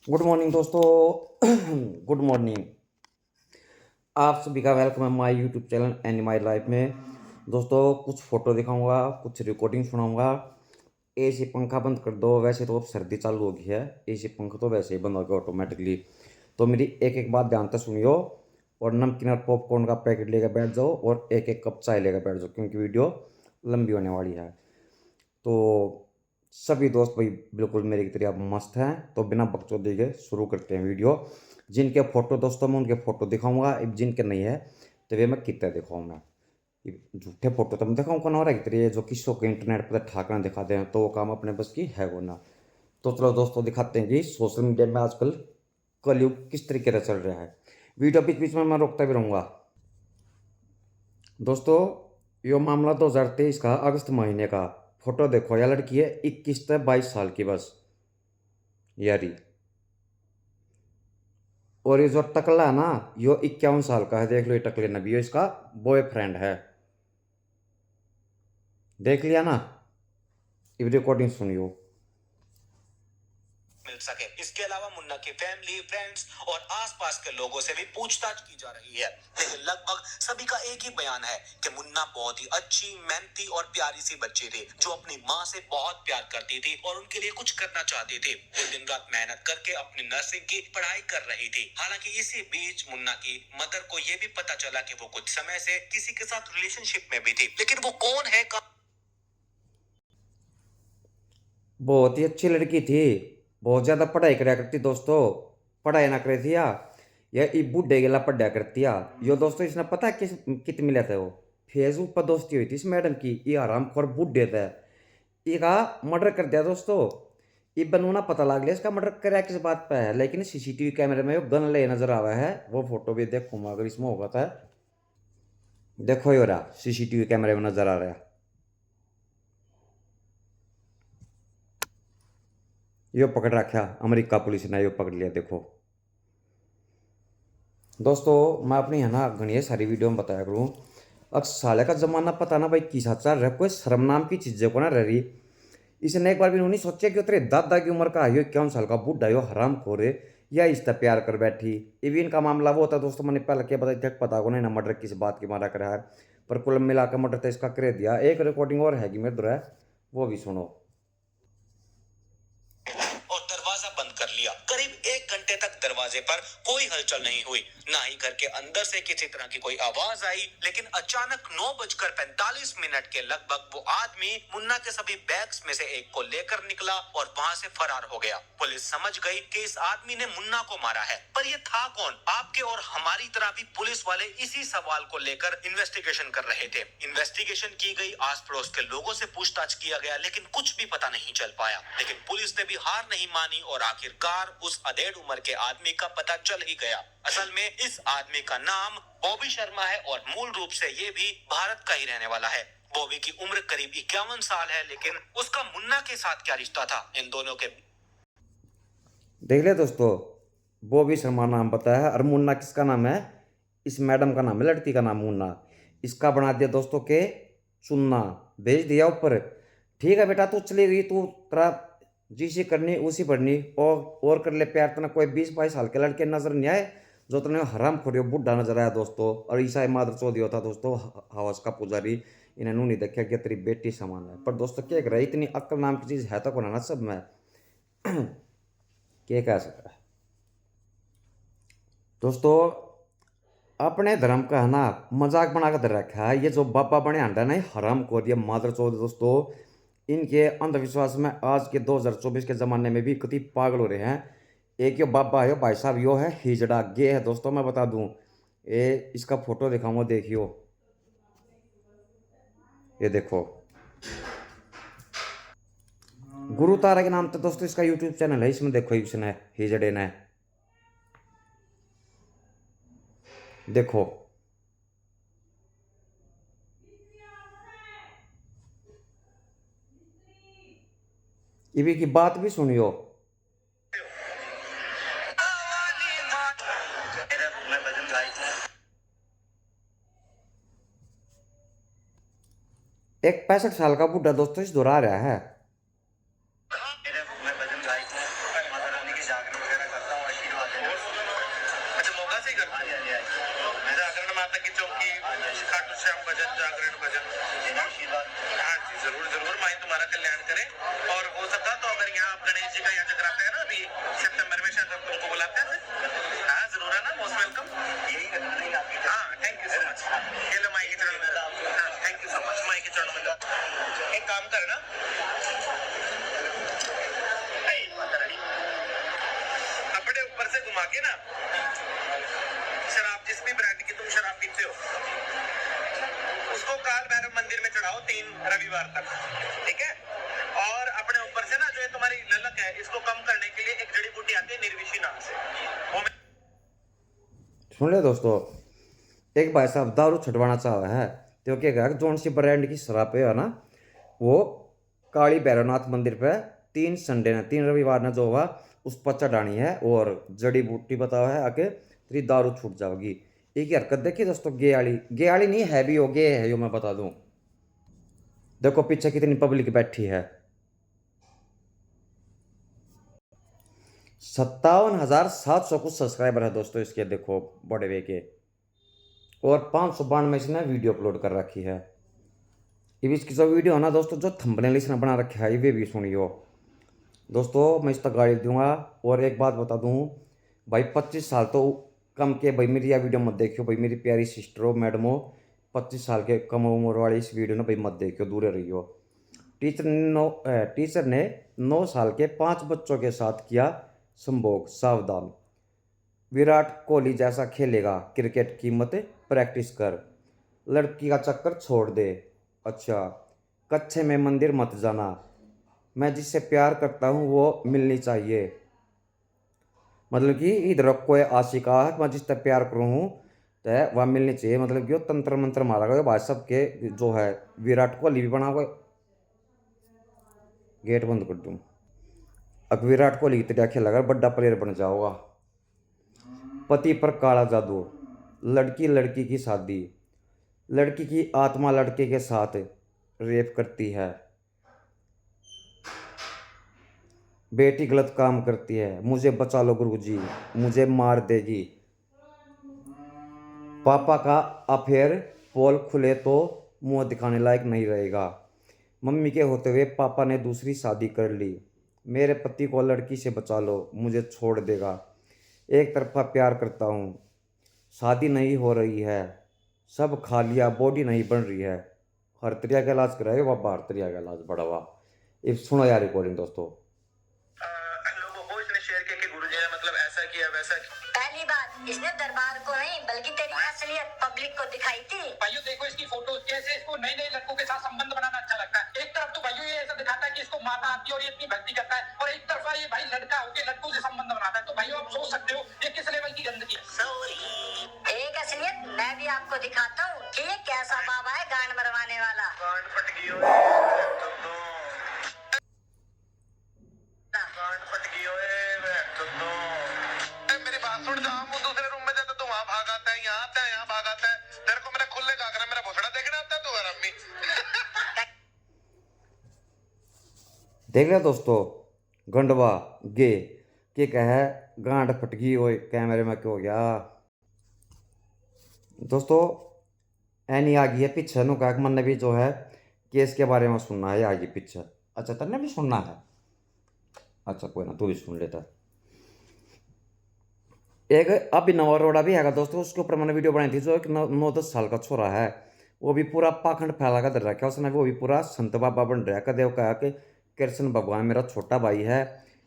Good morning दोस्तों। Good morning. आप सभी का वेलकम है my YouTube channel and my life में। दोस्तों कुछ फ़ोटो दिखाऊंगा, कुछ रिकॉर्डिंग सुनाऊंगा। एसी पंखा बंद कर दो। वैसे तो अब सर्दी चालू हो गई है, एसी पंखा तो वैसे ही बंद हो गया ऑटोमेटिकली। तो मेरी एक एक बात ध्यान से सुनियो। और नमकीन और पॉपकॉर्न का पैकेट लेकर बैठ जाओ और एक एक कप चाय लेकर बैठ जाओ, क्योंकि वीडियो लंबी होने वाली है। तो सभी दोस्त भाई बिल्कुल मेरी की तरह मस्त हैं। तो बिना बकचोदी के शुरू करते हैं वीडियो। जिनके फ़ोटो दोस्तों मैं उनके फ़ोटो दिखाऊंगा, अब जिनके नहीं है तो वे मैं कितने दिखाऊंगा। ये झूठे फ़ोटो तो मैं दिखाऊँ कौन हो रहा है की तरह, जो किसों के इंटरनेट पर ठाकना दिखाते हैं, तो वो काम अपने बस की है वो ना। तो चलो दोस्तों दिखाते हैं कि सोशल मीडिया में आजकल कलयुग किस तरीके से चल रहा है। वीडियो बीच बीच में मैं रोकता भी रहूँगा। दोस्तों यो मामला 2023 का अगस्त महीने का। फोटो देखो, यह लड़की है 21 से 22 साल की बस, यारी। और ये जो टकला है ना, यो 51 साल का है। देख लो ये टकले नबी, यो इसका बॉयफ्रेंड है। देख लिया ना। ये रिकॉर्डिंग सुनियो। मिल सके। इसके अलावा मुन्ना की फैमिली, फ्रेंड्स और आसपास के लोगों से भी पूछताछ की जा रही है, लेकिन लगभग सभी का एक ही बयान है कि मुन्ना बहुत ही अच्छी, मेहनती और प्यारी सी बच्ची थी, जो अपनी माँ से बहुत प्यार करती थी और उनके लिए कुछ करना चाहती थी। वो दिन रात मेहनत करके अपनी नर्सिंग की पढ़ाई कर रही थी। हालांकि इसी बीच मुन्ना की मदर को यह भी पता चला कि वो कुछ समय से किसी के साथ रिलेशनशिप में भी थी, लेकिन वो कौन है बहुत ही अच्छी लड़की थी, बहुत ज़्यादा पढ़ाई करा करती दोस्तों। पढ़ाई ना करे थी या ये बूढ़े गेला पढ़ा करती या। यो दोस्तों इसने पता है किस कित मिले थे वो। फेसबुक पर दोस्ती हुई थी इस मैडम की। ये हरामखोर बूढ़े थे, इसका मर्डर कर दिया दोस्तों। ये बनूना पता लग लिया इसका मर्डर कराया किस बात पे है, लेकिन सीसीटीवी कैमरे में वो गन ले नजर आ रहा है। वो फोटो भी देखूंगा अगर इसमें होगा था। देखो ये रहा, सीसीटीवी कैमरे में नजर आ रहा है। यो पकड़ रखा, अमेरिका पुलिस ने यो पकड़ लिया। देखो दोस्तों मैं अपनी है ना घनी सारी वीडियो में बताया करूँ। अब साले का जमाना पता ना भाई किस हाथ चल रहा है, कोई शर्म नाम की चीजें को ना रह रही। इसने एक बार भी नहीं सोचा कि तेरे दादा की उम्र का है, 51 साल का बूढ़ा यो हराम खोरे या इससे प्यार कर बैठी। ये इनका मामला वो होता दोस्तों, मैंने पहले क्या बताया था, पता को नहीं ना मर्डर किस बात की मारा करा है। पर कुल मिलाकर मर्डर तो इसका कर दिया। एक रिकॉर्डिंग और है कि मेरे द्वारा, वो भी सुनो। और दरवाजा बंद कर लिया। करीब 1 घंटे तक दरवाजे पर कोई हलचल नहीं हुई, ना ही घर के अंदर से किसी तरह की कोई आवाज आई। लेकिन अचानक 9:45 के लगभग वो आदमी मुन्ना के सभी बैग्स में से एक को लेकर निकला और वहां से फरार हो गया। पुलिस समझ गई कि इस आदमी ने मुन्ना को मारा है, पर ये था कौन? आपके और हमारी तरह भी पुलिस वाले इसी सवाल को लेकर इन्वेस्टिगेशन कर रहे थे। इन्वेस्टिगेशन की गई, आस पड़ोस के लोगों से पूछताछ किया गया, लेकिन कुछ भी पता नहीं चल पाया। लेकिन पुलिस ने भी हार नहीं मानी और आखिरकार उस अधेड़ उम्र के आदमी का पता चल ही गया। असल में इस आदमी का नाम बॉबी शर्मा है और मूल रूप से ये भी भारत का ही रहने वाला है। बॉबी की उम्र करीब 51 साल है, लेकिन उसका मुन्ना के साथ क्या रिश्ता था? इन दोनों के देख ले दोस्तों, वो भी शर्मा नाम बताया है। और मुन्ना किसका नाम है? इस मैडम का नाम है, लड़की का नाम मुन्ना। इसका बना दिया दोस्तों के चुन्ना, भेज दिया ऊपर। ठीक है बेटा, तू चली गई, तू तेरा जिसे करनी उसी पढ़नी। और कर ले प्यार। तना कोई 20-22 साल के लड़के नजर नहीं आए जो तने हराम खोरियो बूढ़ा नजर आया दोस्तों। और ईसाई मादर चौधरी था दोस्तों, हवस का पुजारी। इन्हें नहीं देखा कि तेरी बेटी समान है। पर दोस्तों क्या कर रहा है, इतनी अक्ल नाम की चीज है तो कौन है ना सब में। क्या कह सकता है दोस्तों। अपने धर्म का है ना मजाक बना कर रखा है। ये जो बाबा बने अंडा ना, हराम को दिया मादर चौथ दोस्तों। इनके अंधविश्वास में आज के 2024 के ज़माने में भी कति पागल हो रहे हैं। एक यो बाबा है, यो भाई साहब, यो है हिजड़ा गे है दोस्तों। मैं बता दूं, ये इसका फोटो दिखाऊंगा, देखियो। ये देखो, गुरु तारा के नाम तो दोस्तों इसका यूट्यूब चैनल है। इसमें देखो इसने हिजड़े ने, देखो। इवी की बात भी सुनियो। एक 65 साल का बूढ़ा दोस्तों इस दोहरा रहा है। से ही करते हैं? जागरण माता की चौकी, खाटू श्याम भजन, जागरण भजन। हाँ जी, जरूर जरूर, माई तुम्हारा कल्याण करे। और हो सका तो अगर यहाँ आप गणेश जी का यहाँ जगराता है ना अभी सितंबर में, शायद तुमको बुलाते हैं। हाँ जरूर है ना, मोस्ट वेलकम। हाँ, थैंक यू सो मच। ये लो माई के चरण में। हाँ, थैंक यू सो मच, माई के चरण में लो। एक काम करना, अपने ऊपर से घुमा के ना, शराब, जिस भी ब्रांड की तुम शराब पीते हो, उसको काल भैरव मंदिर में चढ़ाओ 3 रविवार तक, ठीक है? और अपने ऊपर से ना, जो ये तुम्हारी ललक है, इसको कम करने के लिए एक जड़ी बूटी आती है निर्विशी नाम से, वो सुन ले दोस्तों, एक भाई साहब दारू छुटवाना चाह रहा है तो क्या कहा, जोन सी ब्रांड की शराब है ना, वो काली भैरवनाथ मंदिर पे 3 संडे ने 3 रविवार ने जो हुआ उस पर चढ़ानी है, और जड़ी बूटी बताओ है आके तेरी दारू छूट जाओगी। एक ही हरकत देखिए दोस्तों, गे आली नहीं है, भी हो गे है यो मैं बता दूं। देखो पीछे कितनी पब्लिक बैठी है, 57,700 कुछ सब्सक्राइबर है दोस्तों इसके, देखो बड़े वे के, और 592 में इसने वीडियो अपलोड कर रखी है। ये भी इसकी जो वीडियो है ना दोस्तों, जो थंबनेल इसने बना रखा है, ये भी सुनियो दोस्तों, मैं इस तक गाड़ी दूंगा। और एक बात बता दूं भाई, 25 साल तो कम के भाई मेरी यह वीडियो मत देखियो भाई, मेरी प्यारी सिस्टरों मैडमो, 25 साल के कम उम्र वाली इस वीडियो ने भाई मत देखियो, दूर रहियो। टीचर ने 9 साल के 5 बच्चों के साथ किया संभोग, सावधान। विराट कोहली जैसा खेलेगा क्रिकेट की मत प्रैक्टिस कर, लड़की का चक्कर छोड़ दे। अच्छा, कच्चे में मंदिर मत जाना, मैं जिससे प्यार करता हूँ वो मिलनी चाहिए। मतलब कि इधर कोई आशिका है, मैं जिससे प्यार करूँ तो वह मिलनी चाहिए, मतलब कि वो तंत्र मंत्र मारा गया भाई सब के, जो है विराट कोहली भी बना हुआ। गेट बंद कर दूँ, अब विराट कोहली की तरह खेलेगा, बड़ा प्लेयर बन जाओगा। पति पर काला जादू, लड़की लड़की की शादी, लड़की की आत्मा लड़के के साथ रेप करती है, बेटी गलत काम करती है, मुझे बचा लो गुरुजी, मुझे मार देगी। पापा का अफेयर पोल खुले तो मुंह दिखाने लायक नहीं रहेगा, मम्मी के होते हुए पापा ने दूसरी शादी कर ली, मेरे पति को लड़की से बचा लो, मुझे छोड़ देगा, एक तरफा प्यार करता हूँ, शादी नहीं हो रही है, सब खा लिया, बॉडी नहीं बन रही है, हर तरिया का इलाज कराए बाबा, हर तरिया का इलाज बढ़ावा। ये सुनो यार रिकॉर्डिंग दोस्तों। लोगों को इसने शेयर किया कि गुरुजी ने मतलब ऐसा किया वैसा किया। पहली बात, इसने दरबार को नहीं बल्कि तेरी असलियत पब्लिक को दिखाई थी। भाइयों देखो इसकी फोटो, कैसे इसको नए नए लड़कों के साथ संबंध बनाना अच्छा लगता है। एक तरफ तो भाइयों ये ऐसा दिखाता है कि इसको माता आती है और ये इतनी भक्ति करता है, और एक तरफा ये भाई लड़का होके लड़कों से संबंध बनाता है। तो भाइयों आप सोच सकते हो ये किस लेवल की गंदगी है। एक असलियत मैं भी आपको दिखाता हूँ कि ये कैसा बाबा है गांड मरवाने वाला। गांड फट गई ओए, गांड फट गई ओए, मेरी बात सुन, जहाँ मुंह दूसरे रूम में जाता तो वहाँ भाग आता है, यहाँ आता है यहाँ भाग आता है, तेरे को मेरा खुले का मेरा भोसड़ा देखना आता है तू और अम्मी। देख लिया दोस्तों, गंडवा गे के कहे गांड फटगी ओए, कैमरे में क्यों हो गया दोस्तों। एनी आ गई है पीछे नु का मन ने भी जो है केस के बारे में सुनना है, आगे पीछे। अच्छा तेने भी सुनना है, अच्छा कोई ना तू भी सुन लेता। एक अभिनव अरोड़ा भी है दोस्तों, उसके ऊपर मैंने वीडियो बनाई थी, जो एक 9-10 साल का छोरा है, वो भी पूरा पाखंड फैला कर दे रखा है उसने, वो भी पूरा संत बाबा बन रहा है। कदे वो कहा कि कृष्ण भगवान मेरा छोटा भाई है,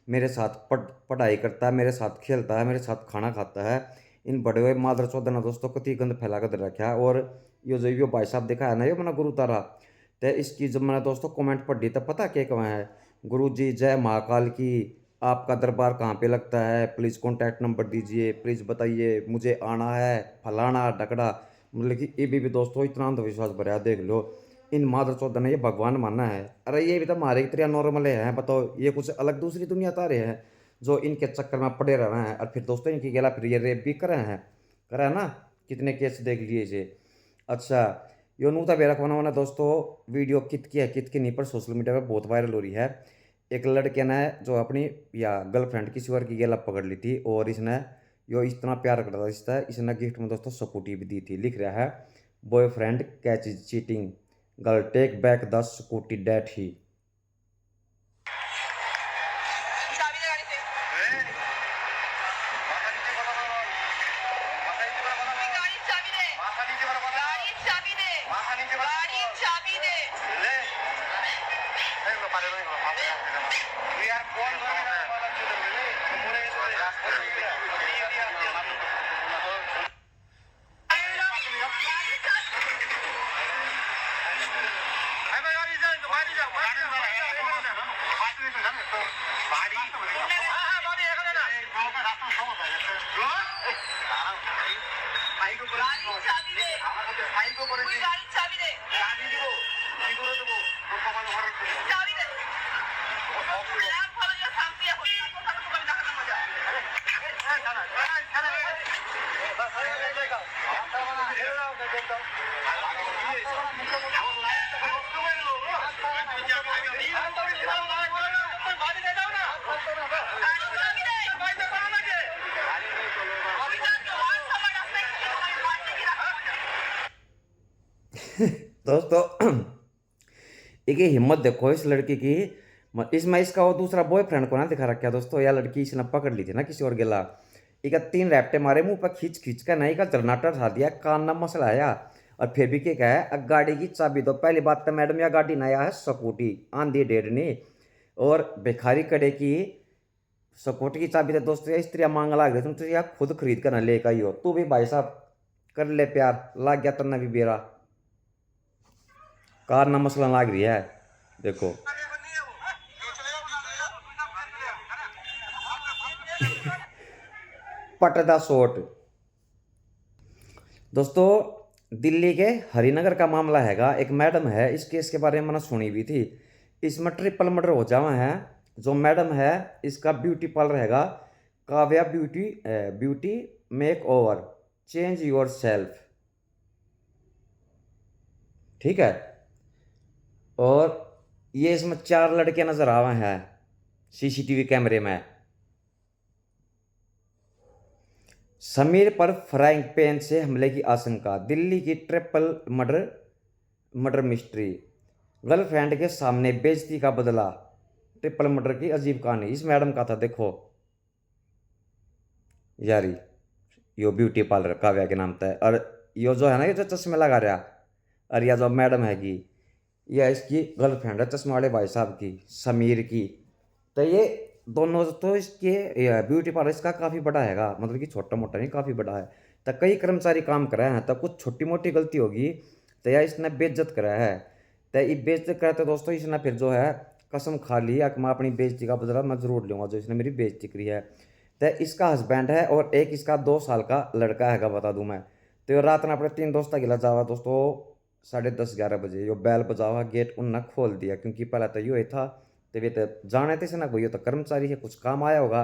मेरे साथ पढ़ाई करता है, मेरे साथ खेलता है, मेरे साथ खाना खाता है। इन बड़े हुए मादर चौदह ने दोस्तों कति गंद फैला कर दे रखा है। और यो भाई साहब देखा है ना, यो मैंने गुरु तारा, तो इसकी जब मैंने दोस्तों कमेंट पढ़ी तब पता क्या कहा है, गुरु जी जय महाकाल की, आपका दरबार कहाँ पे लगता है, प्लीज़ कॉन्टैक्ट नंबर दीजिए, प्लीज़ बताइए, मुझे आना है, फलाना ढकड़ा। मतलब कि ये भी दोस्तों इतना अंधविश्वास भरा है, देख लो इन मादर चौदह ने ये भगवान माना है। अरे ये भी तो हमारे की तरह नॉर्मल है, बताओ ये कुछ अलग दूसरी दुनिया तारे हैं जो इनके चक्कर में पड़े रह रहे हैं। और फिर दोस्तों इनकी गला फिर ये रेप भी करे हैं, करा है ना, कितने केस देख लिए इसे। अच्छा यो नूता बेरा खाना दोस्तों, वीडियो कित की है कित की नहीं, पर सोशल मीडिया पर बहुत वायरल हो रही है। एक लड़के ने जो अपनी या गर्लफ्रेंड किसी और की गला पकड़ ली थी, और इसने यो इतना प्यार करता रिश्ता है। इसने गिफ्ट में दोस्तों स्कूटी भी दी थी। लिख रहा है boyfriend catch is cheating, girl take back the Scooty date ही। दोस्तों एक हिम्मत देखो इस लड़की की। इसमें इसका वो दूसरा बॉयफ्रेंड को ना दिखा रखा दोस्तों। या लड़की इसने पकड़ ली थी ना किसी और गिला, एक 3 रैप्टे मारे मुंह पर खींच खींच कर नहीं का जरनाटा उठा दिया, कान ना मसला आया। और फिर भी क्या है, अब गाड़ी की चाबी दो। पहली बात तो मैडम या गाड़ी नया है स्कूटी आंधी डेढ़ ने, और भिखारी कड़े की स्कूटी की चाबी तो दोस्तों स्त्री मांग लाग रही, तुम तो यार खुद खरीद कर ना लेकर आई हो। तू भी भाई साहब कर ले प्यार, लाग गया तन्ना भी बेरा, कार ना मसला लाग रही है देखो। पटदा शॉट दोस्तों, दिल्ली के हरिनगर का मामला हैगा। एक मैडम है, इस केस के बारे में मैंने सुनी भी थी। इसमें ट्रिपल मर्डर हो जावा है। जो मैडम है इसका ब्यूटी पार्लर हैगा Kavya beauty make over change your self, ठीक है। और ये इसमें 4 लड़के नजर आवे हैं सीसीटीवी कैमरे में। समीर पर फ्राइंग पैन से हमले की आशंका, दिल्ली की ट्रिपल मर्डर मिस्ट्री, गर्लफ्रेंड के सामने बेइज्जती का बदला, ट्रिपल मर्डर की अजीब कहानी। इस मैडम का था देखो यारी, यो ब्यूटी पार्लर काव्या के नाम था। और यो जो है ना, ये जो चश्मे लगा रहा, और यह जो मैडम हैगी, यह इसकी गर्लफ्रेंड है चश्मे वाले भाई साहब की, समीर की। तो ये दोनों तो इसके ब्यूटी पार्लर इसका काफ़ी बड़ा हैगा, मतलब कि छोटा मोटा नहीं काफ़ी बड़ा है। तो कई कर्मचारी काम कराए हैं, तो कुछ छोटी मोटी गलती होगी तो यह इसने बेइज्जत कराया है। तो ये बेइज्जत कराया तो दोस्तों इसने फिर जो है कसम खा ली कि मैं अपनी बेइज्जती का बदला मैं जरूर लूँगा जो इसने मेरी बेइज्जती करी है। तो इसका हस्बैंड है और एक इसका 2 साल का लड़का हैगा, बता दूँ मैं। तो ये रात ने अपने 3 दोस्त गिला जावा दोस्तों 10:30-11 बजे, यो बैल बजावा, गेट उनने खोल दिया। क्योंकि पहले तो यो था तो वे तो जाने थे से ना कोई, तो कर्मचारी है कुछ काम आया होगा।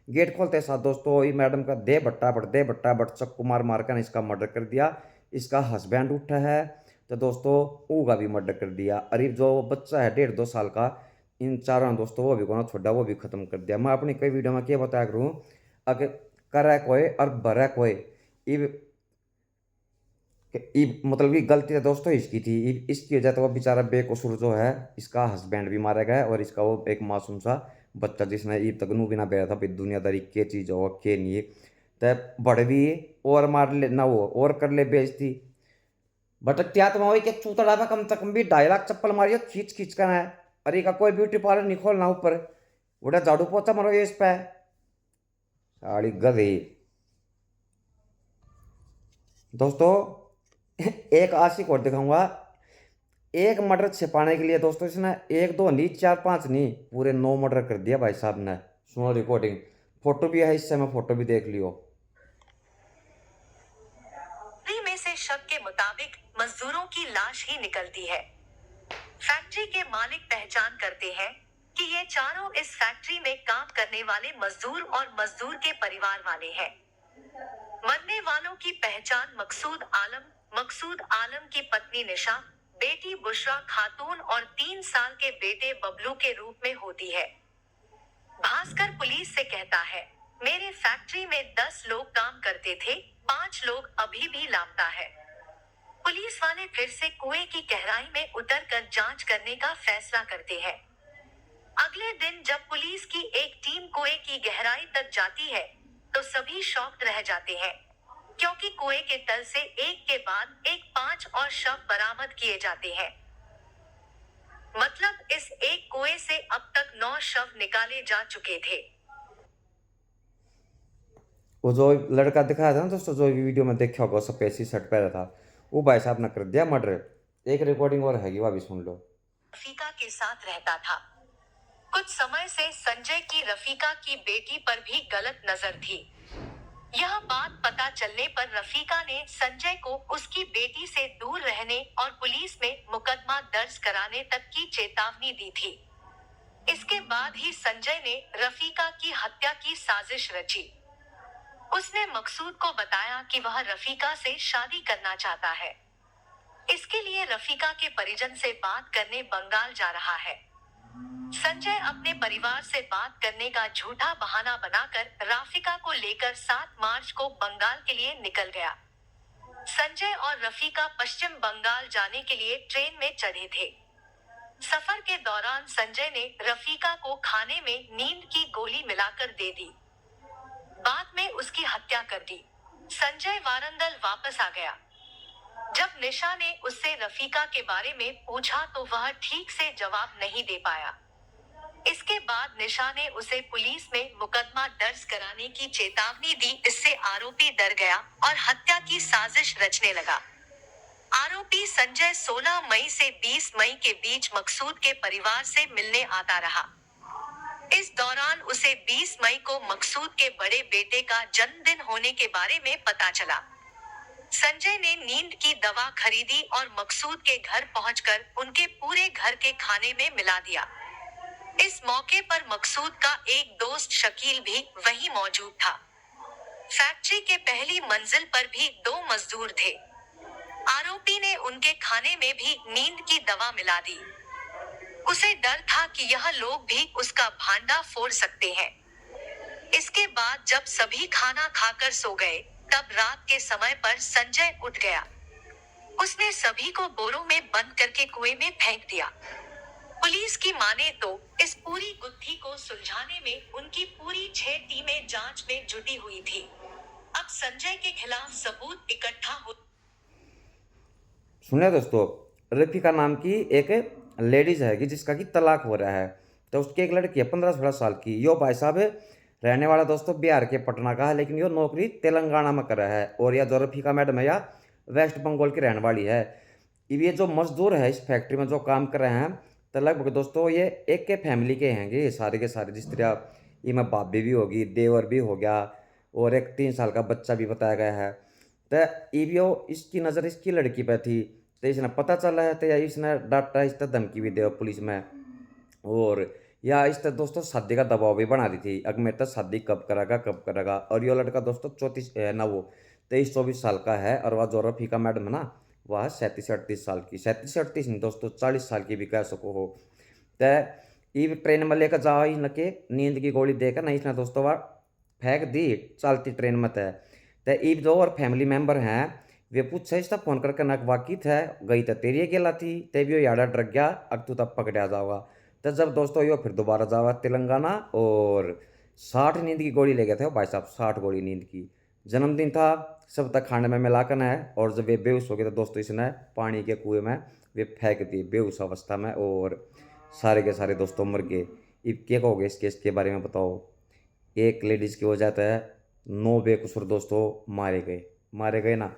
गेट खोलते साथ दोस्तों ये मैडम का दे बट्टा बट चक्कू मार मार कर इसका मर्डर कर दिया। इसका हस्बैंड उठा है तो दोस्तों ऊगा भी मर्डर कर दिया। अरे जो बच्चा है 1.5-2 साल का, इन चारों दोस्तों वो भी को छोड़ा, वो भी खत्म कर दिया। मैं अपनी कई वीडियो में क्या बताया करूँ, अगर करे कोई और भरे कोई, मतलब कि गलती तो दोस्तों इसकी थी। इसकी वजह तो वो बेचारा बेकसूर जो है इसका हस्बैंड भी मारा गया, और इसका वो एक मासूम सा बच्चा जिसने ईद तक नू भी ना बेरा था भाई दुनियादारी के चीज़ हो के नहीं। तो बड़ भी और मार ले ना, वो और कर ले बेइज्जती। भटकत्या तो वही क्या चूतड़ा था, कम से कम भी 2.5 लाख चप्पल मारियो खींच खींच कर है। अरे का कोई ब्यूटी पार्लर नहीं खोलना ऊपर, उड़ा झाड़ू पोछा मारो इस पे साड़ी गधे। दोस्तों एक आशिक और दिखाऊंगा, एक मर्डर छिपाने के लिए दोस्तों इसने 1-2 नहीं 4-5 नहीं पूरे 9 मर्डर कर दिया भाई साहब ने। सुनो रिकॉर्डिंग, फोटो भी है इससे, मैं फोटो भी देख लियो। में से शक के मुताबिक मजदूरों की लाश ही निकलती है। फैक्ट्री के मालिक पहचान करते हैं कि ये चारों इस फैक्ट्री में काम करने वाले मजदूर और मजदूर के परिवार वाले हैं। मरने वालों की पहचान मकसूद आलम की पत्नी निशा, बेटी बुशरा खातून और 3 साल के बेटे बबलू के रूप में होती है। भास्कर पुलिस से कहता है, मेरे फैक्ट्री में 10 लोग काम करते थे, 5 लोग अभी भी लापता है। पुलिस वाले फिर से कुएं की गहराई में उतरकर जांच करने का फैसला करते हैं। अगले दिन जब पुलिस की एक टीम कुएं की गहराई तक जाती है, तो सभी शॉक्ड रह जाते हैं, क्योंकि कुएं के तल से एक के बाद एक 5 और शव बरामद किए जाते हैं। मतलब इस एक कुएं से अब तक 9 शव निकाले जा चुके थे। वो जो लड़का दिखाया था ना दोस्तों, जो वीडियो में देखा होगा, सफेद सी शर्ट पहना था, वो भाई साहब ने कर दिया मर्डर। एक रिकॉर्डिंग और हैगी, वो भी सुन लो। रफीका के साथ रहता था। कुछ समय से संजय की रफीका की बेटी पर भी गलत नजर थी। यह बात पता चलने पर रफीका ने संजय को उसकी बेटी से दूर रहने और पुलिस में मुकदमा दर्ज कराने तक की चेतावनी दी थी। इसके बाद ही संजय ने रफीका की हत्या की साजिश रची। उसने मकसूद को बताया कि वह रफीका से शादी करना चाहता है। इसके लिए रफीका के परिजन से बात करने बंगाल जा रहा है। संजय अपने परिवार से बात करने का झूठा बहाना बनाकर राफिका को लेकर 7 मार्च को बंगाल के लिए निकल गया। संजय और रफीका पश्चिम बंगाल जाने के लिए ट्रेन में चढ़े थे। सफर के दौरान संजय ने रफीका को खाने में नींद की गोली मिलाकर दे दी। बाद में उसकी हत्या कर दी। संजय वारंगल वापस आ गया। जब निशा ने उससे रफीका के बारे में पूछा तो वह ठीक से जवाब नहीं दे पाया। इसके बाद निशा ने उसे पुलिस में मुकदमा दर्ज कराने की चेतावनी दी। इससे आरोपी डर गया और हत्या की साजिश रचने लगा। आरोपी संजय 16 मई से 20 मई के बीच मकसूद के परिवार से मिलने आता रहा। इस दौरान उसे 20 मई को मकसूद के बड़े बेटे का जन्मदिन होने के बारे में पता चला। संजय ने नींद की दवा खरीदी और मकसूद के घर पहुंचकर उनके पूरे घर के खाने में मिला दिया। इस मौके पर मकसूद का एक दोस्त शकील भी वहीं मौजूद था। फैक्ट्री के पहली मंजिल पर भी 2 मजदूर थे। आरोपी ने उनके खाने में भी नींद की दवा मिला दी। उसे डर था कि यह लोग भी उसका भांडा फोड़ सकते हैं। इसके बाद जब सभी खाना खाकर सो गए, तब रात के समय पर संजय उठ गया। उसने सभी को बोरों में बंद करके कुएं में फेंक दिया। पुलिस की माने तो इस पूरी गुत्थी को सुलझाने में उनकी पूरी 6 टीमें जांच में जुटी हुई थी। अब संजय के खिलाफ सबूत इकट्ठा हो। सुनिए दोस्तों, रफीका नाम की एक लेडीज है जिसका कि तलाक हो रहा है। तो उसकी एक लड़की है 15-16 साल की। यो भाई साहब रहने वाला दोस्तों बिहार के पटना का है, लेकिन यो नौकरी तेलंगाना में कर रहा है। और यह जो रफीका मैडम है, या वेस्ट बंगाल की रहने वाली है। ये जो मजदूर है इस फैक्ट्री में जो काम कर रहे हैं, तो लगभग दोस्तों ये एक के फैमिली के हैंगे, ये सारे के सारे। जिस तरह ये में भाभी भी होगी, देवर भी हो गया, और एक 3 साल का बच्चा भी बताया गया है। तो ये इसकी नज़र इसकी लड़की पे थी। तो इसने पता चला है, तो या इसने डांटा, इस तरह धमकी भी दे पुलिस में। और या इस तरह दोस्तों शादी का दबाव भी बना दी थी, अब मेरे तक शादी कब करेगा। और ये लड़का दोस्तों 23-24 साल का है। और वह जो रफीका मैडम है ना, वह 37-38 साल की। 37-38 नहीं दोस्तों, 40 साल की भी कह सको हो। तो ये ट्रेन में लेकर जाओ ही न के नींद की गोली देकर ना, इसने दोस्तों वह फेंक दी चलती ट्रेन में। तो ये जो और फैमिली मेम्बर हैं वे पूछे इसका फ़ोन करके नक वाकी थे गई तो तेरी गेला थी, तभी यो याडा डर गया, अब तू तब पकड़ा जाओगा। तो जब दोस्तों यो फिर दोबारा जावा तेलंगाना, और 60 नींद की गोली ले गए थे भाई साहब, 60 गोली नींद की। जन्मदिन था, सब तक खाने में मिलाकर है। और जब वे बेहोश हो गए तो दोस्तों इसने पानी के कुएं में वे फेंक दिए बेहोश अवस्था में, और सारे के सारे दोस्तों मर गए। अब क्या कहोगे इस केस के बारे में बताओ। एक लेडीज़ की वजह से 9 बेकसूर दोस्तों मारे गए ना।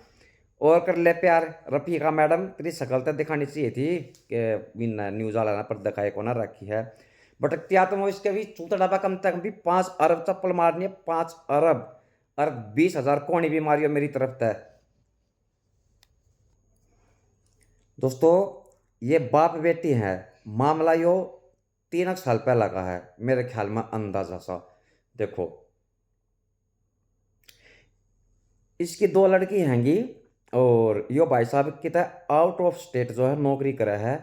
और कर ले प्यार रफीका मैडम, तेरी शकल तो दिखानी चाहिए थी कि बिना न्यूज़ वाला पर दिखाए को ना रखी है। बट क्या तुम इसके भी चूता डब्बा कम से कम भी 5 अरब चप्पल मारनी है, 5 अरब और 20,000 कोनी भी मारियो मेरी तरफ तय। दोस्तों ये बाप बेटी है, मामला यो 3 साल पहला का है मेरे ख्याल में, अंदाजा सा। देखो इसकी 2 लड़की हैंगी, और यो भाई साहब कितना आउट ऑफ स्टेट जो है नौकरी करा है।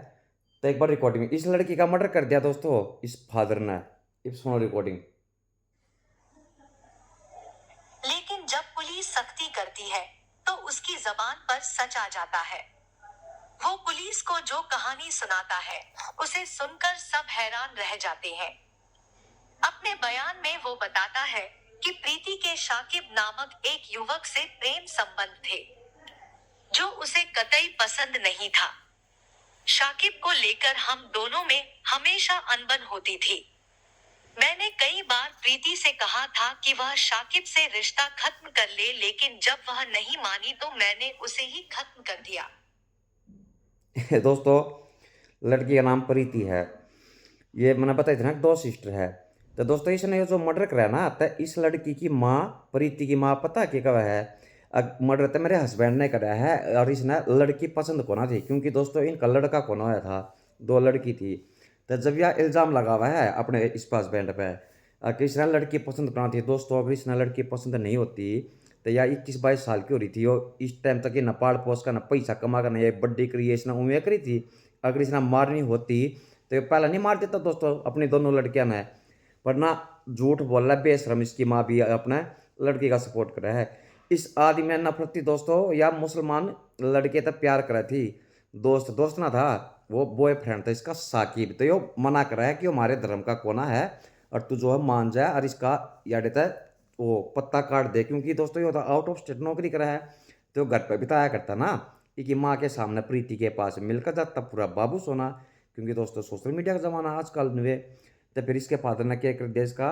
तो एक बार रिकॉर्डिंग, इस लड़की का मर्डर कर दिया दोस्तों इस फादर ने। इस सुनो रिकॉर्डिंग। जब पुलिस सख्ती करती है तो उसकी जबान पर सच आ जाता है। वो पुलिस को जो कहानी सुनाता है उसे सुनकर सब हैरान रह जाते हैं। अपने बयान में वो बताता है कि प्रीति के शाकिब नामक एक युवक से प्रेम संबंध थे, जो उसे कतई पसंद नहीं था। शाकिब को लेकर हम दोनों में हमेशा अनबन होती थी। मैंने कई बार प्रीति से कहा था कि वह शाकिब से रिश्ता खत्म कर ले, लेकिन जब वह नहीं मानी तो मैंने उसे ही खत्म कर दिया। दोस्तों, लड़की का नाम प्रीति है। ये मैंने बताई थी ना, 2 सिस्टर है। तो दोस्तों, इसने ये जो मर्डर करा ना, तो इस लड़की की माँ, प्रीति की माँ, पता कि कब है मर्डर तो मेरे हस्बैंड ने करा है, और इसने लड़की पसंद को ना थी, क्योंकि दोस्तों इनका लड़का कौन होया था, 2 लड़की थी। तो जब यह इल्ज़ाम लगा हुआ है अपने इस हस्बैंड पे कि इसने लड़की पसंद करना थी, दोस्तों अगर इसने लड़की पसंद नहीं होती तो यह 21-22 साल की हो रही थी, और इस टाइम तक ये न पाड़ पोस का, न पैसा कमा कर, न ये बड्डी करी है इसने उम्मीद करी थी। अगर इसने मारनी होती तो ये पहले नहीं मार देता दोस्तों अपनी दोनों लड़कियां ने, पर ना झूठ बोल रहा है बेशरम। इसकी माँ भी अपने लड़की का सपोर्ट कर रहा है। इस आदमी में नफरत थी दोस्तों, या मुसलमान लड़के तक प्यार करा थी। दोस्त ना था, वो बॉयफ्रेंड था इसका साकिब। तो यो मना कर रहा है कि हमारे धर्म का कोना है और तू जो है मान जाए, और इसका या देता है वो पत्ता काट दे, क्योंकि दोस्तों ये आउट ऑफ स्टेट नौकरी करा है, तो घर पर बिताया करता ना कि माँ के सामने प्रीति के पास मिलकर जाता पूरा बाबू सोना, क्योंकि दोस्तों सोशल मीडिया का ज़माना आजकल में। तो फिर इसके फादर ने क्या कर दिया, इसका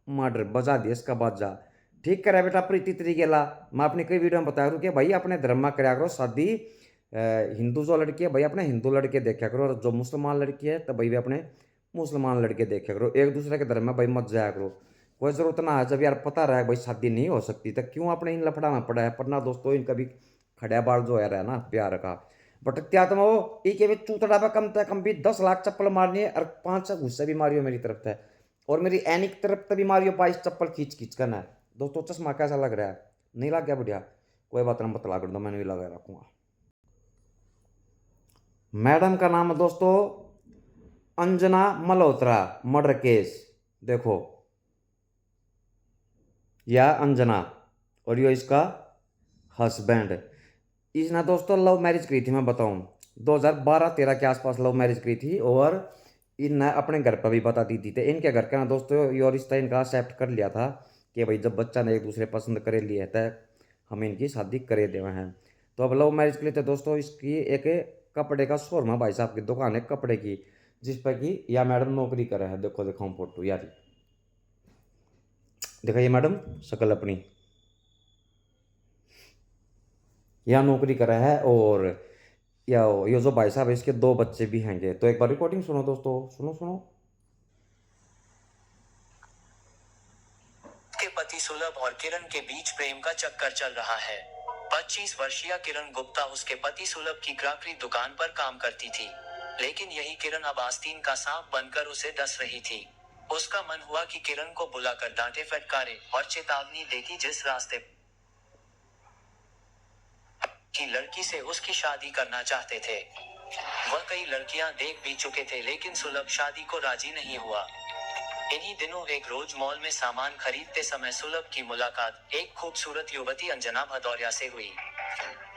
मर्डर बजा दिया, इसका बाजा ठीक करा बेटा प्रीति तरीके ला। मैं अपनी कई वीडियो में बताया करूँ कि भाई अपने धर्म में कराया करो शादी, हिंदू जो लड़की है भाई अपने हिंदू लड़के देखा करो, और जो मुसलमान लड़की है तो भाई भी अपने मुसलमान लड़के देखा करो। एक दूसरे के धर्म में भाई मत जाया करो, कोई ज़रूरत ना है। जब यार पता रहा है भाई शादी नहीं हो सकती तो क्यों अपने इन लफड़ा में पड़ा है। पर ना दोस्तों इनका भी खड़ा बाल जो है रहा ना प्यार का, बट क्या तुम वो एक भी चूतड़ा पे कम से कम भी 10 लाख चप्पल मारनी है, और 5 गुस्से भी मारियो मेरी तरफ से, और मेरी एनिक तरफ से भी मारियो 22 चप्पल खींच खींच करना है। दोस्तों चश्मा कैसा लग रहा है, नहीं लग गया बढ़िया? कोई बात नहीं, बतला कर दो, मैंने भी लगा रखूँगा। मैडम का नाम है दोस्तों अंजना मल्होत्रा, मर्डर केस। देखो यह अंजना और ये इसका हस्बैंड। इसने दोस्तों लव मैरिज करी थी, मैं बताऊं 2012-13 के आसपास लव मैरिज करी थी, और इनने अपने घर पर भी बता दी थी। तो इनके घर का ना दोस्तों ये रिश्ता इनका एक्सेप्ट कर लिया था कि भाई जब बच्चा ने एक दूसरे पसंद करे लिए तो हम इनकी शादी करे देवे हैं। तो अब लव मैरिज के लिए तो दोस्तों इसकी एक कपड़े का शोरूम है, भाई साहब की दुकान है कपड़े की, जिस पर कि यह मैडम नौकरी कर रहे हैं। देखो दिखाऊं फोटो यार, देखा ये मैडम शक्ल अपनी, यहाँ नौकरी कर रहा है। और या ये जो भाई साहब इसके 2 बच्चे भी हैंगे। तो एक बार रिकॉर्डिंग सुनो दोस्तों, सुनो सुनो। के पति सुलभ और किरण के बीच प्रेम का चक्कर चल रहा है। 25 वर्षीय किरण गुप्ता उसके पति सुलभ की क्रॉकरी दुकान पर काम करती थी, लेकिन यही किरण अब आस्तीन का सांप बनकर उसे डस रही थी। उसका मन हुआ कि किरण को बुलाकर डांटे फटकारे और चेतावनी दे कि जिस रास्ते की लड़की से उसकी शादी करना चाहते थे, वह कई लड़कियां देख भी चुके थे, लेकिन सुलभ शादी को राजी नहीं हुआ। इन्हीं दिनों एक रोज मॉल में सामान खरीदते समय सुलभ की मुलाकात एक खूबसूरत युवती अंजना भदौरिया से हुई।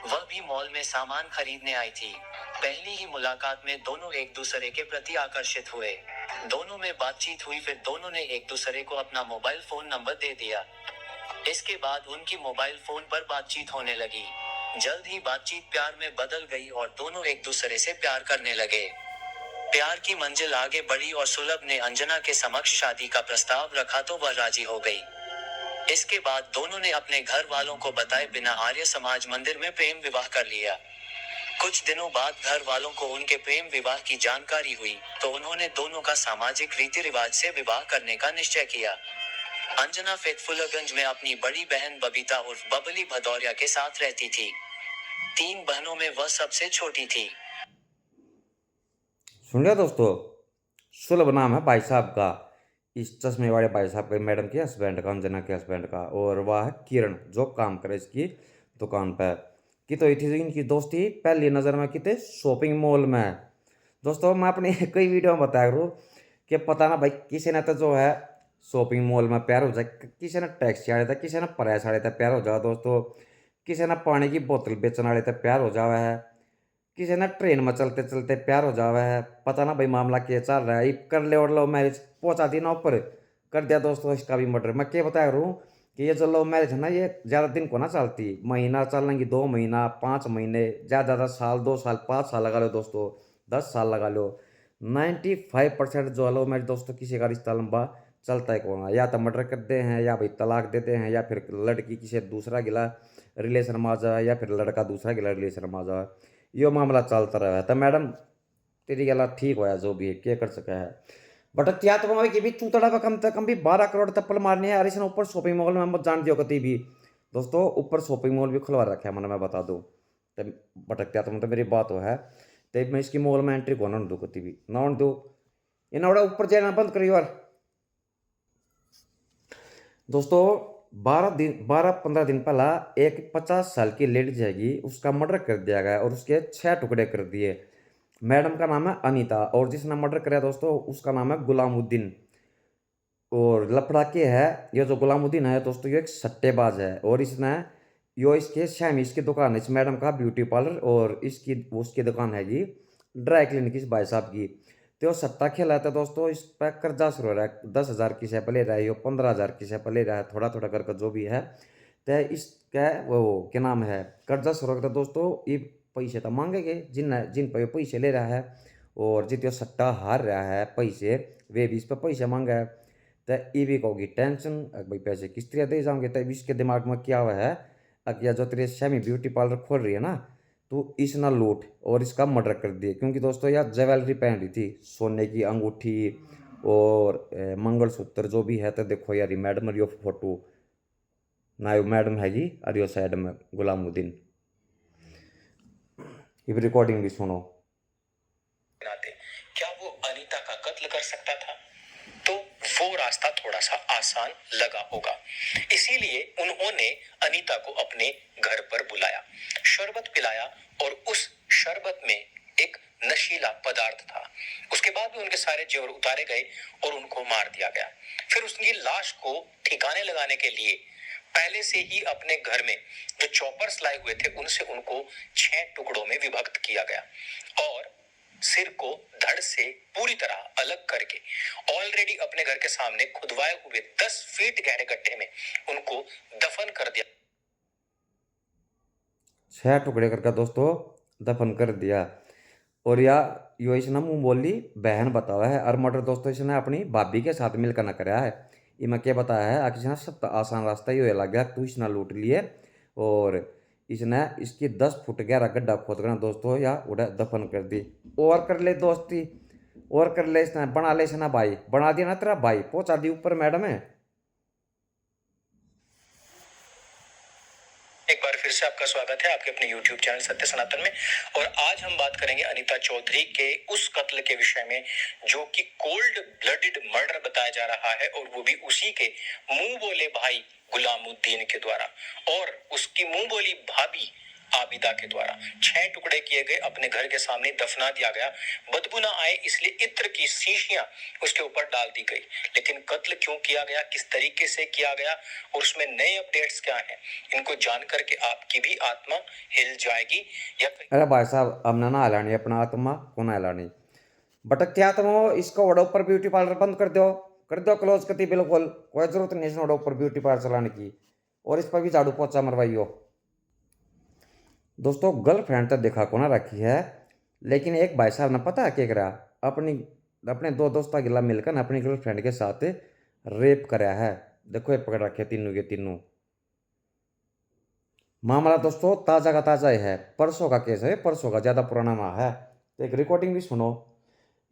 वह भी मॉल में सामान खरीदने आई थी। पहली ही मुलाकात में दोनों एक दूसरे के प्रति आकर्षित हुए। दोनों में बातचीत हुई, फिर दोनों ने एक दूसरे को अपना मोबाइल फोन नंबर दे दिया। इसके बाद उनकी मोबाइल फोन पर बातचीत होने लगी। जल्द ही बातचीत प्यार में बदल गई और दोनों एक दूसरे से प्यार करने लगे। प्यार की मंजिल आगे बढ़ी और सुलभ ने अंजना के समक्ष शादी का प्रस्ताव रखा तो वह राजी हो गई। इसके बाद दोनों ने अपने घर वालों को बताए बिना आर्य समाज मंदिर में प्रेम विवाह कर लिया। कुछ दिनों बाद घर वालों को उनके प्रेम विवाह की जानकारी हुई तो उन्होंने दोनों का सामाजिक रीति रिवाज से विवाह करने का निश्चय किया। अंजना फैतफुल्लागंज में अपनी बड़ी बहन बबीता उर्फ बबली भदौरिया के साथ रहती थी। 3 बहनों में वह सबसे छोटी थी। सुन लिया दोस्तों, सुलभ नाम है भाई साहब का, इस चश्मे वाले भाई साहब के, मैडम के हस्बैंड का, अंजना के हस्बैंड का। और वह है किरण जो काम करे इसकी दुकान पर। कि तो थी इनकी दोस्ती पहली नज़र में कितने शॉपिंग मॉल में। दोस्तों मैं अपने कई वीडियो में बताया करूँ कि पता ना भाई किसी ने तो जो है शॉपिंग मॉल में प्यार हो जाए, किसी ने टैक्सी वाले थे, किसी ने प्रेस वाले थे प्यार हो जाए दोस्तों, किसी ने पानी की बोतल बेचने वाले थे प्यार हो जावे है, किसी ने ट्रेन में चलते चलते प्यार हो जावे है। पता ना भाई मामला क्या चल रहा है। ये कर ले और लव मैरिज पहुंचा दी ना ऊपर, कर दिया दोस्तों इसका भी मर्डर। मैं क्या बताया करूँ कि ये जो लव मैरिज है ना, ये ज़्यादा दिन को ना चलती, महीना चलेंगी, 2 महीना, 5 महीने, ज़्यादा साल, 2 साल, 5 साल लगा लो दोस्तों, 10 साल लगा लो। 95% जो लव मैरिज दोस्तों किसी का रिश्ता लंबा चलता है कौन, या तो मर्डर करते हैं, या भाई तलाक देते हैं, या फिर लड़की किसी दूसरा गिला रिलेशन में आ जाए, या फिर लड़का दूसरा गिला रिलेशन में आ जाए, यो मामला चलता रहा है। तो मैडम तेरी गला ठीक होया जो भी है, क्या कर सका है। बट त्या तो कि भी तू तड़ा कम से कम भी 12 करोड़ तप्पल मारनी है, और इसने ऊपर शॉपिंग मॉल में मत जान दियो कती भी दोस्तों, ऊपर शॉपिंग मॉल भी खुलवा रखा है मैंने, मैं बता दूँ। तो भटकत्या तो मतलब मेरी बात हो है, तो मैं इसकी मॉल में एंट्री कौन दूँ कती भी ना दूँ, इन्होंने ऊपर जाना बंद करी। और दोस्तों 12-15 दिन पहला एक 50 साल की लेडीज हैगी, उसका मर्डर कर दिया गया और उसके 6 टुकड़े कर दिए। मैडम का नाम है अनीता, और जिसने मर्डर कराया दोस्तों उसका नाम है गुलामुद्दीन। और लफड़ा के है, ये जो गुलामुद्दीन है दोस्तों ये एक सट्टेबाज है, और इसने यो इसके श्यामी इसकी दुकान है, इस मैडम का ब्यूटी पार्लर, और इसकी उसकी दुकान हैगी ड्राई क्लीनिक इस भाई साहब की। तो सट्टा खेला था दोस्तों, इस पर कर्जा शुरू हो रहा है, 10,000 की से ले रहा है, यो 15,000 की से ले रहा है, थोड़ा थोड़ा करके जो भी है। तो इसका वो क्या नाम है, कर्जा शुरू हो गया दोस्तों। ये पैसे तो मांगेंगे जिन पर पैसे ले रहा है, और जित सट्टा हार रहा है पैसे, वे भी इस पर पैसे मांगा है। तो ये भी कहोगी टेंशन, भाई पैसे किस तरह दे जाओगे। तो इसके दिमाग में क्या हुआ है, अगर जो तेरे श्यामी ब्यूटी पार्लर खोल रही है ना, तो इस ना लूट और इसका मर्डर कर दिए। क्योंकि दोस्तों यार ज्वेलरी पहन रही थी, सोने की अंगूठी और मंगलसूत्र जो भी है। तो देखो यार मैडम रियो फोटो ना, मैडम हैगी अरियो साइड में गुलामुद्दीन, ये रिकॉर्डिंग भी सुनो। क्या वो अनीता का कत्ल कर सकता था? तो वो रास्ता थोड़ा सा आसान लगा होगा, इसीलिए उन्होंने अनीता को अपने घर पर बुलाया, शरबत पिलाया, और उस शरबत में एक नशीला पदार्थ था। उसके बाद भी उनके सारे जेवर उतारे गए और उनको मार दिया गया। फिर उसकी लाश को ठिकाने लगाने के लिए पहले से ही अपने घर में जो चॉपर्स लाए हुए थे उनसे उनको 6 टुकड़ों में विभक्त किया गया, और सिर को धड़ से पूरी तरह अलग करके ऑलरेडी अपने घर के सामने खुदवाए हुए 10 फीट गहरे गड्ढे में उनको दफन कर दिया। 6 टुकड़े करके दोस्तों दफन कर दिया। और या यो इसने मुंह बोली बहन बतावा है, और मर्डर दोस्तों इसने अपनी भाभी के साथ मिलकर न कराया है। ये मैं क्या बताया है, आखिर इसने सब आसान रास्ता ही लग गया, तू इसने लूट लिए, और इसने इसकी 10 फुट गहरा गड्ढा खोद कर दोस्तों या उड़ा दफन कर दी। और कर ले दोस्ती, और कर ले, इसने बना ले इसने भाई, बना दिया ना तेरा भाई, पहुंचा दी ऊपर मैडम है। एक बार फिर से आपका स्वागत है आपके अपने YouTube चैनल सत्य सनातन में। और आज हम बात करेंगे अनीता चौधरी के उस कत्ल के विषय में जो कि कोल्ड ब्लडेड मर्डर बताया जा रहा है, और वो भी उसी के मुंह बोले भाई गुलामुद्दीन के द्वारा और उसकी मुंह बोली भाभी आबिदा के द्वारा 6 टुकड़े किए गए, अपने घर के सामने दफना दिया गया। बदबू ना आए इसलिए इत्र की शीशियां उसके ऊपर डाल दी गई। लेकिन कत्ल क्यों किया गया, किस तरीके से किया गया, और उसमें नए अपडेट्स क्या हैं, इनको जान करके आपकी भी आत्मा हिल जाएगी। या अरे भाई साहब हमने ना हिलानी अपना आत्मा को ना हिलानी, भटकते आत्मा इसको वड़ा ऊपर ब्यूटी पार्लर बंद कर दो क्लोज करती, बिल्कुल कोई जरूरत नहीं है वड़ा ऊपर ब्यूटी पार्लर चलाने की, और इस पर भी झाड़ू पोछा मरवाइयो। दोस्तों गर्लफ्रेंड तो देखा को ना रखी है, लेकिन एक भाई साहब ने पता है क्या करा, अपने 2 दोस्तों गिला मिलकर अपनी गर्लफ्रेंड के साथ रेप कराया है। देखो ये पकड़ रखे तीनों के तीनों। मामला दोस्तों ताज़ा का ताज़ा ही है, परसों का केस है, परसों का, ज़्यादा पुराना माह है। तो एक रिकॉर्डिंग भी सुनो।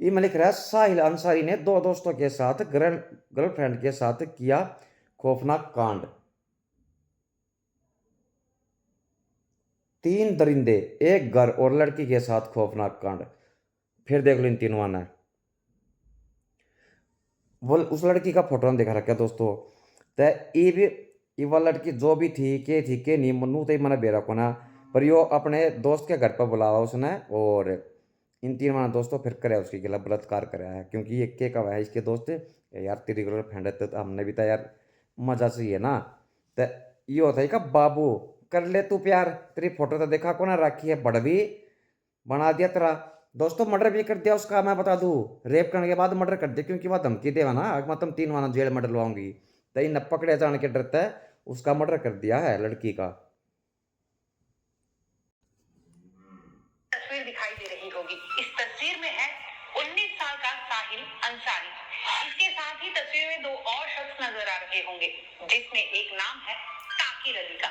ये में लिख रहा है साहिल अंसारी ने 2 दोस्तों के साथ गर्लफ्रेंड के साथ किया खौफनाक कांड। 3 दरिंदे, एक घर और लड़की के साथ खौफनाक कांड। फिर देख लो इन तीनों ने, वो उस लड़की का फोटो दिखा रखा दोस्तों। तो ये वो लड़की जो भी थी के नहीं मनु तो मैंने बेरा को ना, पर यो अपने दोस्त के घर पर बुलावा उसने, और इन 3 माना दोस्तों फिर करे उसके खिलाफ बलात्कार कराया है, क्योंकि ये के का है इसके दोस्त यार तेरी गर्लफ्रेंड है तो हमने भी तो यार मजा चाहिए ना। तो ये होता है का बाबू कर ले तू प्यार, तेरी फोटो तो देखा को ना रखी है बड़वी बना दिया तेरा दोस्तों, मर्डर भी कर दिया उसका, मैं बता दूं रेप करने के बाद मर्डर कर दिया, क्योंकि वह धमकी देवा ना मैं तुम 3 माना जेल में डलवाऊंगी, तो इन पकड़े जाने के डरता है उसका मर्डर कर दिया है लड़की का। तस्वीर दिखाई दे रही होगी। इस तस्वीर में है 19 साल का साहिल अंसारी। इसके साथ ही तस्वीर में 2 और शख्स नजर आ रहे होंगे, जिसमें एक नाम है ताकिर अली का।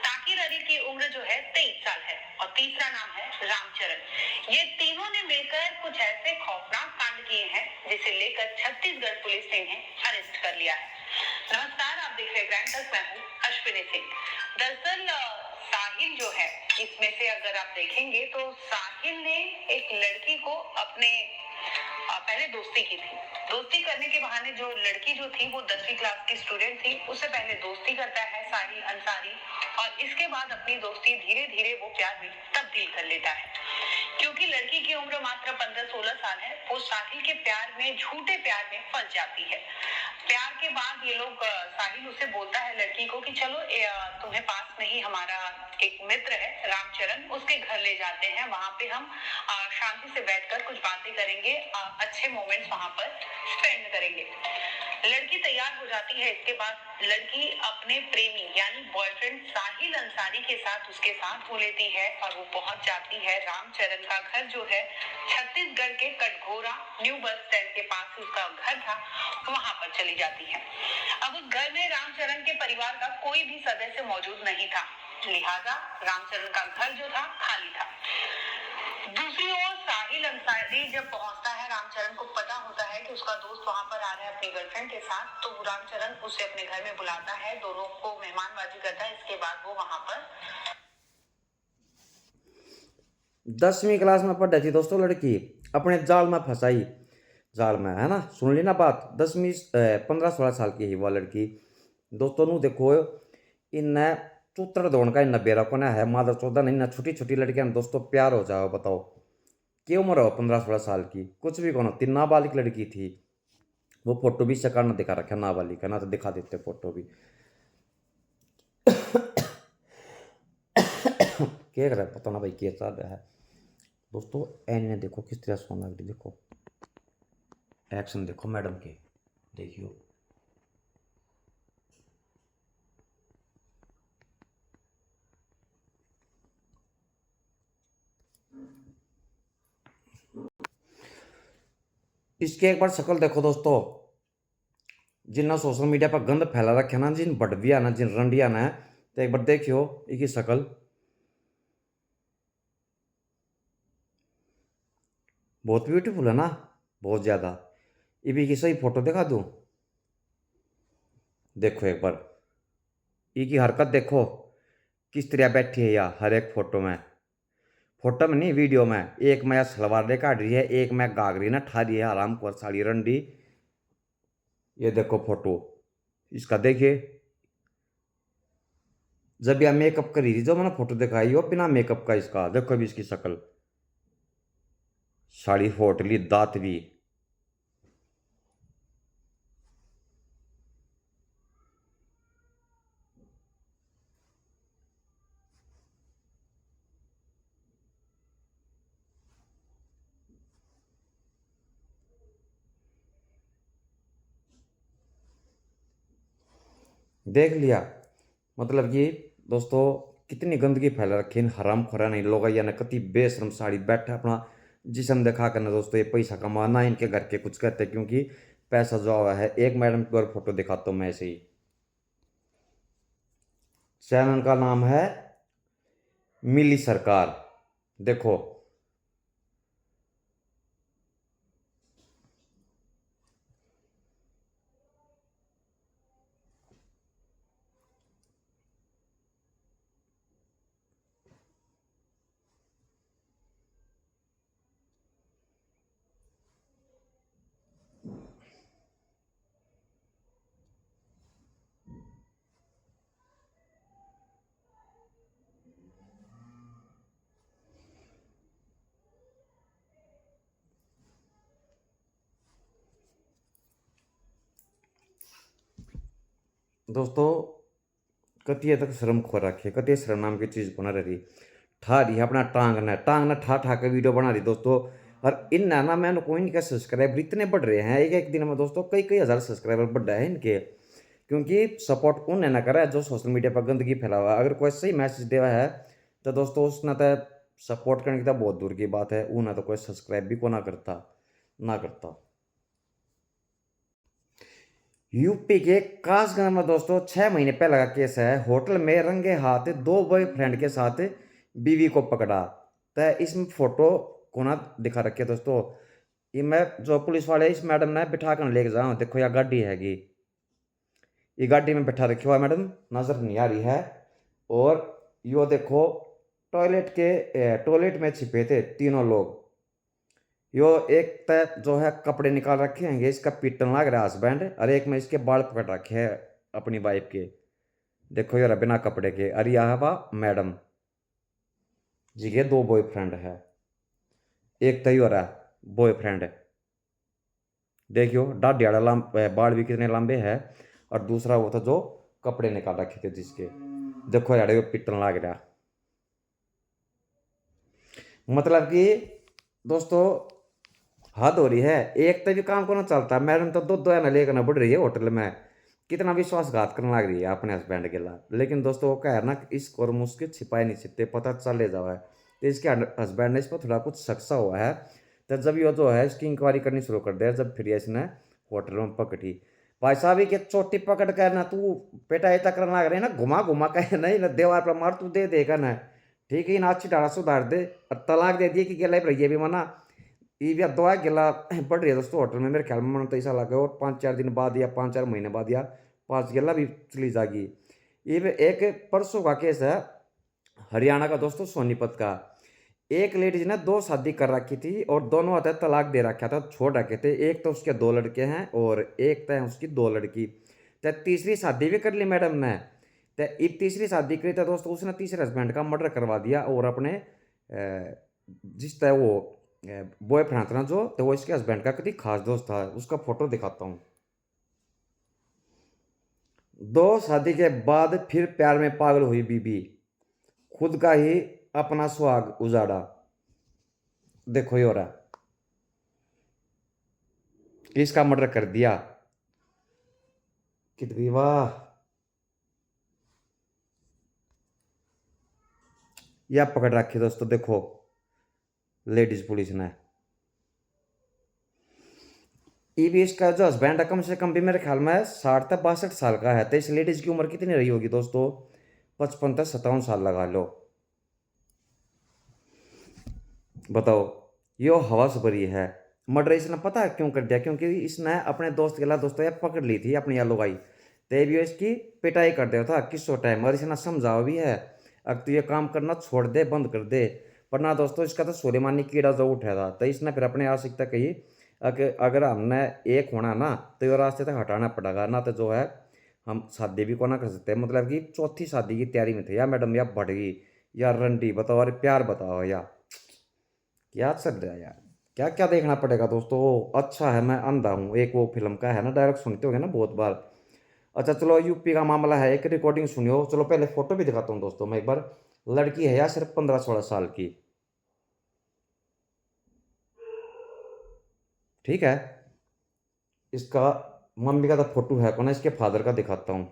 ताकिर अली की उम्र जो है 23 साल है और तीसरा नाम है रामचरण। ये तीनों ने मिलकर कुछ ऐसे खौफनाक कांड किए हैं जिसे लेकर छत्तीसगढ़ पुलिस ने इन्हें अरेस्ट कर लिया है। नमस्कार, आप देख रहे हैं ग्रैंड टच, मैं हूँ अश्विनी सिंह। दरअसल साहिल जो है, इसमें से अगर आप देखेंगे तो साहिल ने एक लड़की को अपने पहले दोस्ती की थी। दोस्ती करने के बहाने जो लड़की जो थी वो 10वीं क्लास की स्टूडेंट थी, उससे पहले दोस्ती करता है साहिल अंसारी और इसके बाद अपनी दोस्ती धीरे धीरे वो प्यार में तब्दील कर लेता है। क्योंकि लड़की की उम्र मात्र 15-16 साल है, वो साहिल के प्यार में, झूठे प्यार में फंस जाती है। प्यार के बाद ये लोग साहिल उसे बोलता है लड़की को कि चलो तुम्हें पास में ही हमारा एक मित्र है रामचरण, उसके घर ले जाते हैं, वहां पे हम शांति से बैठकर कुछ बातें करेंगे, अच्छे मोमेंट्स वहां पर स्पेंड करेंगे। लड़की तैयार हो जाती है। इसके बाद लड़की अपने प्रेमी यानी बॉयफ्रेंड साहिल अंसारी के साथ उसके साथ हो लेती है और वो पहुंच जाती है रामचरण का घर जो है छत्तीसगढ़ के कटघोरा न्यू बस स्टैंड के पास उसका घर था, वहां पर चली जाती है। अब उस घर में रामचरण के परिवार का कोई भी सदस्य मौजूद नहीं था, लिहाजा रामचरण का घर जो था खाली था। दूसरी ओर साहिल अंसारी जब पहुंचता है, रामचरण को पता होता है कि उसका दोस्त वहां पर आ रहा है अपनी गर्लफ्रेंड के साथ, तो रामचरण उसे अपने घर में बुलाता है, दोनों को मेहमानबाजी करता है। इसके बाद वो वहां पर 10वीं क्लास में पढ़ रही थी दोस्तों लड़की, अपने जाल में फंसाई, जाल में है ना, सुन ली ना बात। 15-16 साल की है वो लड़की दोस्तों नु देखो, इन्हें चूतर दौड़ का इन्हें बेरा को है मादर चौदह नहीं ना, छोटी छोटी लड़कियां दोस्तों प्यार हो जाओ, बताओ क्या उम्र हो 15-16 साल की, कुछ भी कौन, 3 नाबालिग लड़की थी। वो फोटो भी शकार ना दिखा रखा नाबालिग का, ना तो दिखा देते फोटो भी क्या कर पता ना भाई क्या चल रहा है दोस्तों। एन ने देखो किस तरह सोन लग रही, देखो एक्शन देखो मैडम के, देखियो इसके एक बार शक्ल देखो दोस्तों, जिन्ना सोशल मीडिया पर गंद फैला रखे ना, जिन बड़विया ना, जिन रंडिया ना, तो एक बार देखियो इसकी शक्ल, बहुत ब्यूटीफुल है ना, बहुत ज्यादा। इबी की सही फोटो दिखा दूं, देखो एक बार की हरकत देखो किस तरह बैठी है या हर एक फोटो में नहीं वीडियो में, एक मैं सलवार ले काट रही है, एक मैं गागरी ना ठा रही है आराम को साड़ी रंडी। ये देखो फोटो इसका, देखिए जब यह मेकअप करी थी जो मैंने फोटो दिखाई हो बिना मेकअप का, इसका देखो अभी इसकी शक्ल, साड़ी होटली दांत भी। देख लिया मतलब कि दोस्तों कितनी गंदगी फैला रखी इन हराम खोरा नहीं लोग, या कति बेशरम साड़ी बैठा अपना जिसम दिखा करना दोस्तों, ये पैसा कमाना इनके घर के कुछ कहते, क्योंकि पैसा जो हुआ है। एक मैडम की और फोटो दिखाता हूँ मैं ऐसे ही, चैनल का नाम है मिली सरकार, देखो दोस्तों कतिय तक शर्म खो रखी है, कतिय शर्म नाम की चीज़ बना रही ठा रही है अपना टांग ना ठा ठा के वीडियो बना रही दोस्तों। और इन ना मैंने कोई इनके सब्सक्राइबर इतने बढ़ रहे हैं एक एक दिन में दोस्तों, कई कई हज़ार सब्सक्राइबर बढ़ रहे हैं इनके। क्योंकि सपोर्ट उन्हें ना करा है जो सोशल मीडिया पर गंदगी फैलावा। अगर कोई सही मैसेज देवा है तो दोस्तों उसने तो सपोर्ट करने की तो बहुत दूर की बात है, उन्हें तो कोई सब्सक्राइब भी को ना करता। यूपी के कासगंज में दोस्तों 6 महीने पहले का केस है। होटल में रंगे हाथ 2 बॉयफ्रेंड के साथ बीवी को पकड़ा। तो इसमें फोटो को ना दिखा रखे दोस्तों। ये मैं जो पुलिस वाले इस मैडम ने बिठा कर लेके जाऊँ, देखो यह गाड़ी हैगी, ये गाड़ी में बैठा रखी हुआ मैडम नजर नहीं आ रही है। और यो देखो टॉयलेट में छिपे थे तीनों लोग। यो एक तय जो है कपड़े निकाल रखे हैं, इसका पीटन लग रहा है हस्बैंड, और एक में इसके बाल पकड़ रखे हैं अपनी वाइफ के। देखो यार बिना कपड़े के। अरे यह बा मैडम जी के 2 बॉयफ्रेंड है, एक तय हो रहा बॉयफ्रेंड, देखियो दाढ़ी वाला बाल भी कितने लंबे हैं। और दूसरा वो था जो कपड़े निकाल रखे थे जिसके, देखो यार वो पिटन लग रहा। मतलब कि दोस्तों हद हो रही है, एक तो भी काम को ना चलता, मैडम तो दो ना लेकर ना बढ़ रही है होटल में, कितना विश्वासघात करने लग रही है अपने हस्बैंड के लिए। लेकिन दोस्तों वो क्या है ना, इस और मुझके छिपाए नहीं छिपते, पता चले जावा है। तो इसके हस्बैंड ने इस पर थोड़ा कुछ सक्सा हुआ है। तो जब ये जो है इसकी इंक्वायरी करनी शुरू कर दिया, जब फिर इसने होटल में पकड़ी। भाई साहब के चोटी पकड़ कर ना तू बेटा ऐसा करना लग रही है ना, घुमा घुमा कर नहीं ना दीवार पर मार, तू दे देगा ना, ठीक है ना, अच्छी डाला सुधार दे। और तलाक दे दिए कि गला पर ये भी मना, ये भी दवा गिला बढ़ रही है दोस्तों होटल में। मेरे ख्याल में मन तो ऐसा लगा और 5-4 दिन बाद या 5-4 महीने बाद या 5 गिला भी चली जाएगी। ये भी एक परसों का केस है हरियाणा का दोस्तों, सोनीपत का। एक लेडीज ने 2 शादी कर रखी थी और दोनों हाथ तलाक दे रखा था, छोड़ रखे थे। एक तो उसके 2 लड़के हैं और एक तो है उसकी 2 लड़की। तो तीसरी शादी भी कर ली मैडम ने। तो अब तीसरी शादी करी तो दोस्तों उसने तीसरे हस्बैंड का मर्डर करवा दिया। और अपने जिस तरह वो बॉयफ्रेंड था जो, तो वो इसके हस्बैंड का कभी खास दोस्त था, उसका फोटो दिखाता हूँ। 2 शादी के बाद फिर प्यार में पागल हुई बीबी, खुद का ही अपना सुहाग उजाड़ा। देखो ये हो रहा, इसका मर्डर कर दिया। कितनी वाह, यह पकड़ रखी दोस्तों, देखो लेडीज पुलिस ने। ये भी इसका जो हस्बैंड है कम से कम भी मेरे ख्याल में 60 से 62 साल का है। तो इस लेडीज की उम्र कितनी रही होगी दोस्तों, 55 से 57 साल लगा लो। बताओ यो हवस भरी है। मर्डर इसने पता है क्यों कर दिया, क्योंकि इसने अपने दोस्त के लिए दोस्तों ये पकड़ ली थी अपनी यालो भाई। तो भी इसकी पिटाई कर दिया था किस टाइम, और इसने समझाओ भी है अब तू ये काम करना छोड़ दे, बंद कर दे। पर ना दोस्तों इसका तो सुलेमानी कीड़ा जो उठा था। तो इसने फिर अपने आशिकता कही अगर हमने एक होना ना तो ये रास्ते तक हटाना पड़ेगा, ना तो जो है हम शादी भी को ना कर सकते। मतलब कि चौथी शादी की तैयारी में थे या मैडम, या बढ़ गई या रंडी। बताओ अरे प्यार बताओ या क्या चल रहा है यार, क्या क्या देखना पड़ेगा दोस्तों। अच्छा है मैं अंधा हूँ, एक वो फिल्म का है ना, डायरेक्ट सुनते होंगे ना बहुत बार। अच्छा चलो यूपी का मामला है, एक रिकॉर्डिंग सुनियो। चलो पहले फोटो भी दिखाता हूँ दोस्तों मैं एक बार। लड़की है यार सिर्फ 15-16 साल की, ठीक है। इसका मम्मी का तो फोटो है कौन, इसके फादर का दिखाता हूँ।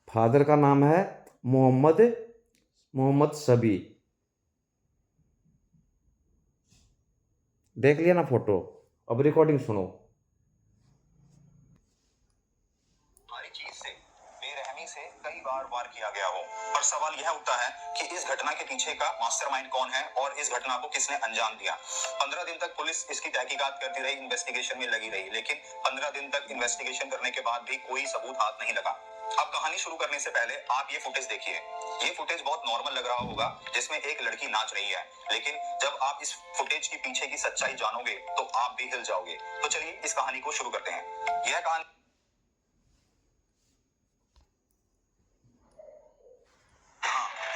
फादर का नाम है मोहम्मद शबी। देख लिया ना फोटो, अब रिकॉर्डिंग सुनो। हमारी चीज से बेरहमी से कई बार वार किया गया हो, पर सवाल यह उठता है कि इस घटना के पीछे का मास्टरमाइंड कौन है और इस घटना को किसने अंजाम दिया। 15 दिन तक पुलिस इसकी तहकीकात करती रही, इन्वेस्टिगेशन में लगी रही, लेकिन 15 दिन तक इन्वेस्टिगेशन करने के बाद भी कोई सबूत हाथ नहीं लगा। अब कहानी शुरू करने से पहले आप ये फुटेज देखिए। ये फुटेज बहुत नॉर्मल लग रहा होगा जिसमें एक लड़की नाच रही है, लेकिन जब आप इस फुटेज के पीछे की सच्चाई जानोगे तो आप भी हिल जाओगे। तो चलिए इस कहानी को शुरू करते हैं। यह कहानी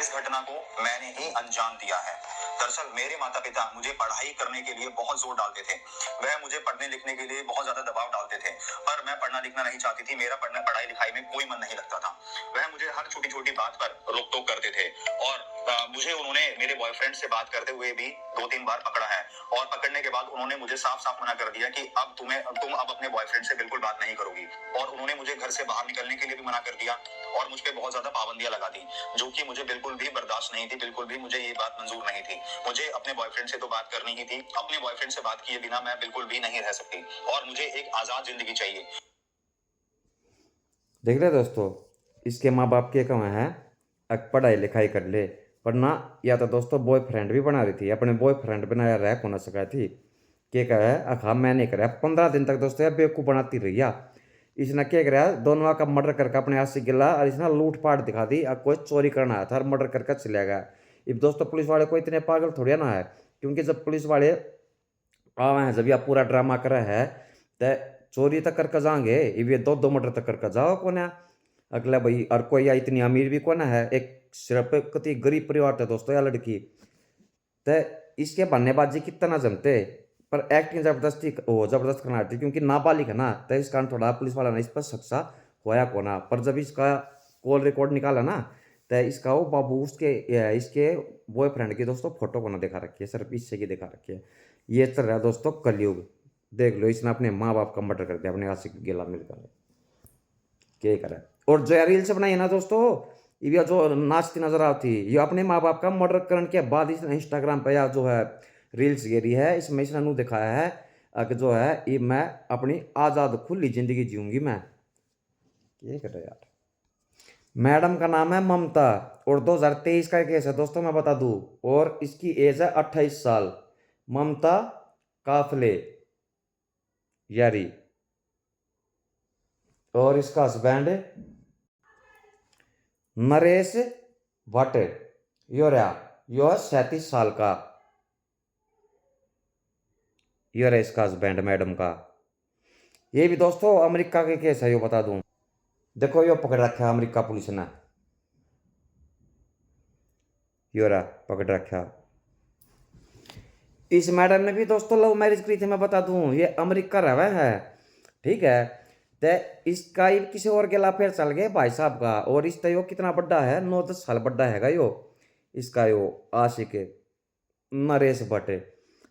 इस घटना को मैंने ही अंजाम दिया है। दरअसल मेरे माता पिता मुझे पढ़ाई करने के लिए बहुत जोर डालते थे। वह मुझे पढ़ने लिखने के लिए बहुत ज्यादा दबाव डालते थे, पर मैं पढ़ना लिखना नहीं चाहती थी। मेरा पढ़ाई लिखाई में कोई मन नहीं लगता था। वह मुझे हर छोटी छोटी बात पर रोक टोक करते थे और मुझे उन्होंने मेरे बॉयफ्रेंड से बात करते हुए भी 2-3 बार पकड़ा है और पकड़ने के बाद उन्होंने मुझे साफ साफ मना कर दिया कि अब तुम अब अपने बॉयफ्रेंड से बिल्कुल बात नहीं करोगी, और उन्होंने मुझे घर से बाहर निकलने के लिए भी मना कर दिया और मुझ पे बहुत ज्यादा पाबंदियां लगा दी, जो कि मुझे बिल्कुल भी बर्दाश्त नहीं थी। बिल्कुल भी मुझे ये बात मंजूर नहीं थी। मुझे अपने बॉयफ्रेंड से तो बात करनी ही थी। अपने बॉयफ्रेंड से बात किए बिना मैं बिल्कुल भी नहीं रह सकती और मुझे एक आजाद जिंदगी चाहिए। देख रहे दोस्तों, इसके माँ बाप के कम है पढ़ाई लिखाई कर ले, पर ना या तो दोस्तों बॉयफ्रेंड भी बना रही थी, अपने बॉयफ्रेंड बनाया रह को ना सका थी के कहा है अखा मैं नहीं कराया 15 दिन तक दोस्तों यार बेवकूफ़ बनाती रही। इसने क्या कराया, दोनों का मर्डर करके अपने हाथ से गिला और इसने लूट पाट दिखा दी। अब कोई चोरी करना आया था और मर्डर करके चले गया। अब दोस्तों पुलिस वाले को इतने पागल थोड़ी ना है, क्योंकि जब पुलिस वाले आवे हैं, जब यह पूरा ड्रामा करा है तो चोरी तक करके जाएंगे, ये 2-2 मर्डर तक करके जाओ कौन है अगला भाई। और कोई या इतनी अमीर भी कौन है, एक सिर्फ कति गरीब परिवार था दोस्तों या लड़की, तो इसके बन्नेबाजी कितना जमते, पर एक्टिंग जबरदस्त करना आती, क्योंकि नाबालिग है ना, तो इस कारण थोड़ा पुलिस वाला ने इस पर सक्सा होया कोना। पर जब इसका कॉल रिकॉर्ड निकाला ना, तो इसका वो बाबू इसके बॉयफ्रेंड की दोस्तों फोटो को ना दिखा रखी है, सिर्फ इससे की दिखा रखी है। ये चल रहा है दोस्तों कलयुग। देख लो, इसने अपने माँ बाप का मर्डर कर दिया अपने आशिक गिला मिलकर, क्या करे। और जो रील्स बनाई है ना दोस्तों, ये जो नाचती नजर आती, ये अपने माँ बाप का मर्डर करने के बाद इसने इंस्टाग्राम पे या जो है रील्स गेरी है, इसमें इसने नू दिखाया है कि जो है ये मैं अपनी आज़ाद खुली जिंदगी जीऊंगी मैं। क्या कर रहे यार। मैडम का नाम है ममता और 2023 का केस है दोस्तों, मैं बता दूं, और इसकी एज है 28 साल। ममता काफले यारी, और इसका हस्बैंड नरेश भट्ट यो 37 साल का। यो है इसका हस्बैंड मैडम का। ये भी दोस्तों अमेरिका के केस है, यो बता दूं। देखो यो पकड़ रखा है अमेरिका पुलिस ने, यो रहा पकड़ रखा। इस मैडम ने भी दोस्तों लव मैरिज करी थी, मैं बता दूं, ये अमेरिका रहा है, ठीक है। तो इसका ही किसी और के अफेयर चल गए भाई साहब का, और इसका यो कितना बड़ा है, 9-10 साल बड़ा हैगा यो इसका यो आशिक नरेश भट्ट।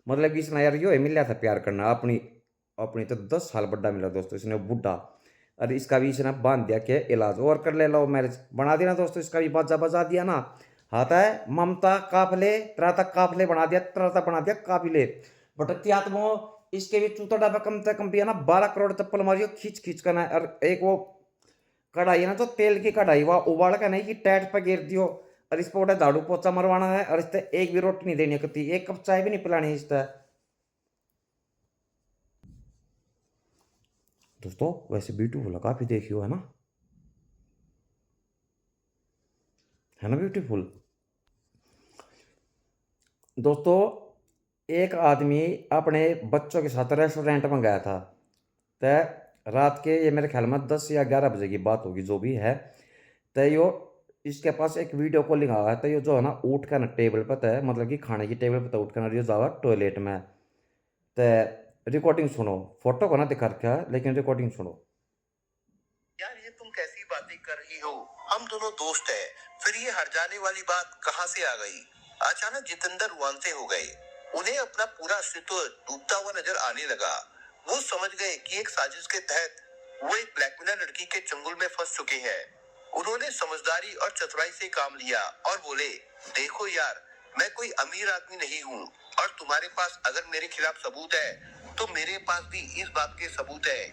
मतलब इसने यार यो मिला था प्यार करना अपनी तो 10 साल बड़ा मिला दोस्तों इसने बुढ़ा, और इसका भी इसने बांध दिया कि इलाज और कर ले, लव मैरिज बना दिया ना दोस्तों, इसका भी बाजा बजा दिया ना। आता है ममता काफले त्राता काफले बना दिया, त्राता बना दिया काफिले भटकती आत्मा। इसके भी चूतड़ा पे कम से कम भी है ना 12 करोड़ चप्पल मारियो खींच खींच कर ना। और एक वो कढ़ाई है ना, तो तेल की कढ़ाई वह उबाल का नहीं कि टैट पे गिर दियो, और इस पर झाड़ू पोछा मरवाना है, और इस एक भी रोटी नहीं देनी कती, एक कप चाय भी नहीं पिलानी इस दोस्तों। वैसे ब्यूटीफुल है काफी, देखियो है ना ब्यूटीफुल दोस्तों। एक आदमी अपने बच्चों के साथ रेस्टोरेंट में गया था, तो रात के ये मेरे ख्याल में 10 या 11 बजे की बात होगी जो भी है। तो यो इसके पास एक वीडियो कॉलिंग आ है, तो ये जो है ना उठ कर ना टेबल पर है, मतलब कि खाने की टेबल पर उठ कर जावा टॉयलेट में। तो रिकॉर्डिंग सुनो, फोटो को ना दिखा रखा है लेकिन रिकॉर्डिंग सुनो। यार ये तुम कैसी बातें कर रही हो, हम दोनों दोस्त हैं, फिर ये हर जाने वाली बात कहाँ से आ गई। अचानक जितेंद्र वांसे हो गए, उन्हें अपना पूरा अस्तित्व डूबता हुआ नजर आने लगा। वो समझ गए कि एक साजिश के तहत वो एक ब्लैकमेलर लड़की के चंगुल में फंस चुके हैं। उन्होंने समझदारी और चतुराई से काम लिया और बोले, देखो यार, मैं कोई अमीर आदमी नहीं हूँ, और तुम्हारे पास अगर मेरे खिलाफ सबूत है तो मेरे पास भी इस बात के सबूत है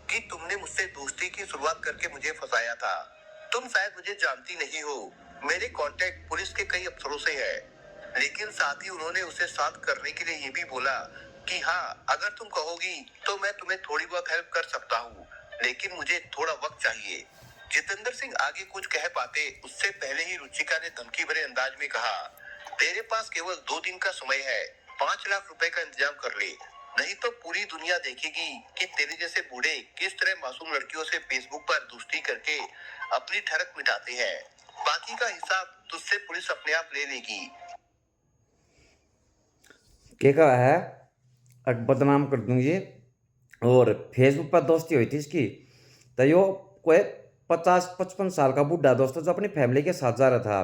कि तुमने मुझसे दोस्ती की शुरुआत करके मुझे फंसाया था। तुम शायद मुझे जानती नहीं हो, मेरे कांटेक्ट पुलिस के कई अफसरों से है, लेकिन साथ ही उन्होंने उसे शांत करने के लिए ये भी बोला कि हाँ, अगर तुम कहोगी तो मैं तुम्हें थोड़ी बहुत हेल्प कर सकता हूँ, लेकिन मुझे थोड़ा वक्त चाहिए। जितेंद्र सिंह आगे कुछ कह पाते उससे पहले ही रुचिका ने धमकी भरे अंदाज में कहा, तेरे पास केवल 2 दिन का समय है, 5 लाख रुपए का इंतजाम कर ले, नहीं तो पूरी दुनिया देखेगी कि तेरे जैसे बूढ़े किस तरह मासूम लड़कियों से फेसबुक पर दोस्ती करके अपनी ठरक मिटाते हैं। बाकी का हिसाब तुझसे पुलिस अपने आप ले लेगी। क्या कहा है, बदनाम कर दूंगी। और फेसबुक पर दोस्ती हुई थी इसकी, तो यो कोई 50-55 साल का बूढ़ा दोस्तों जो अपनी फैमिली के साथ जा रहा था।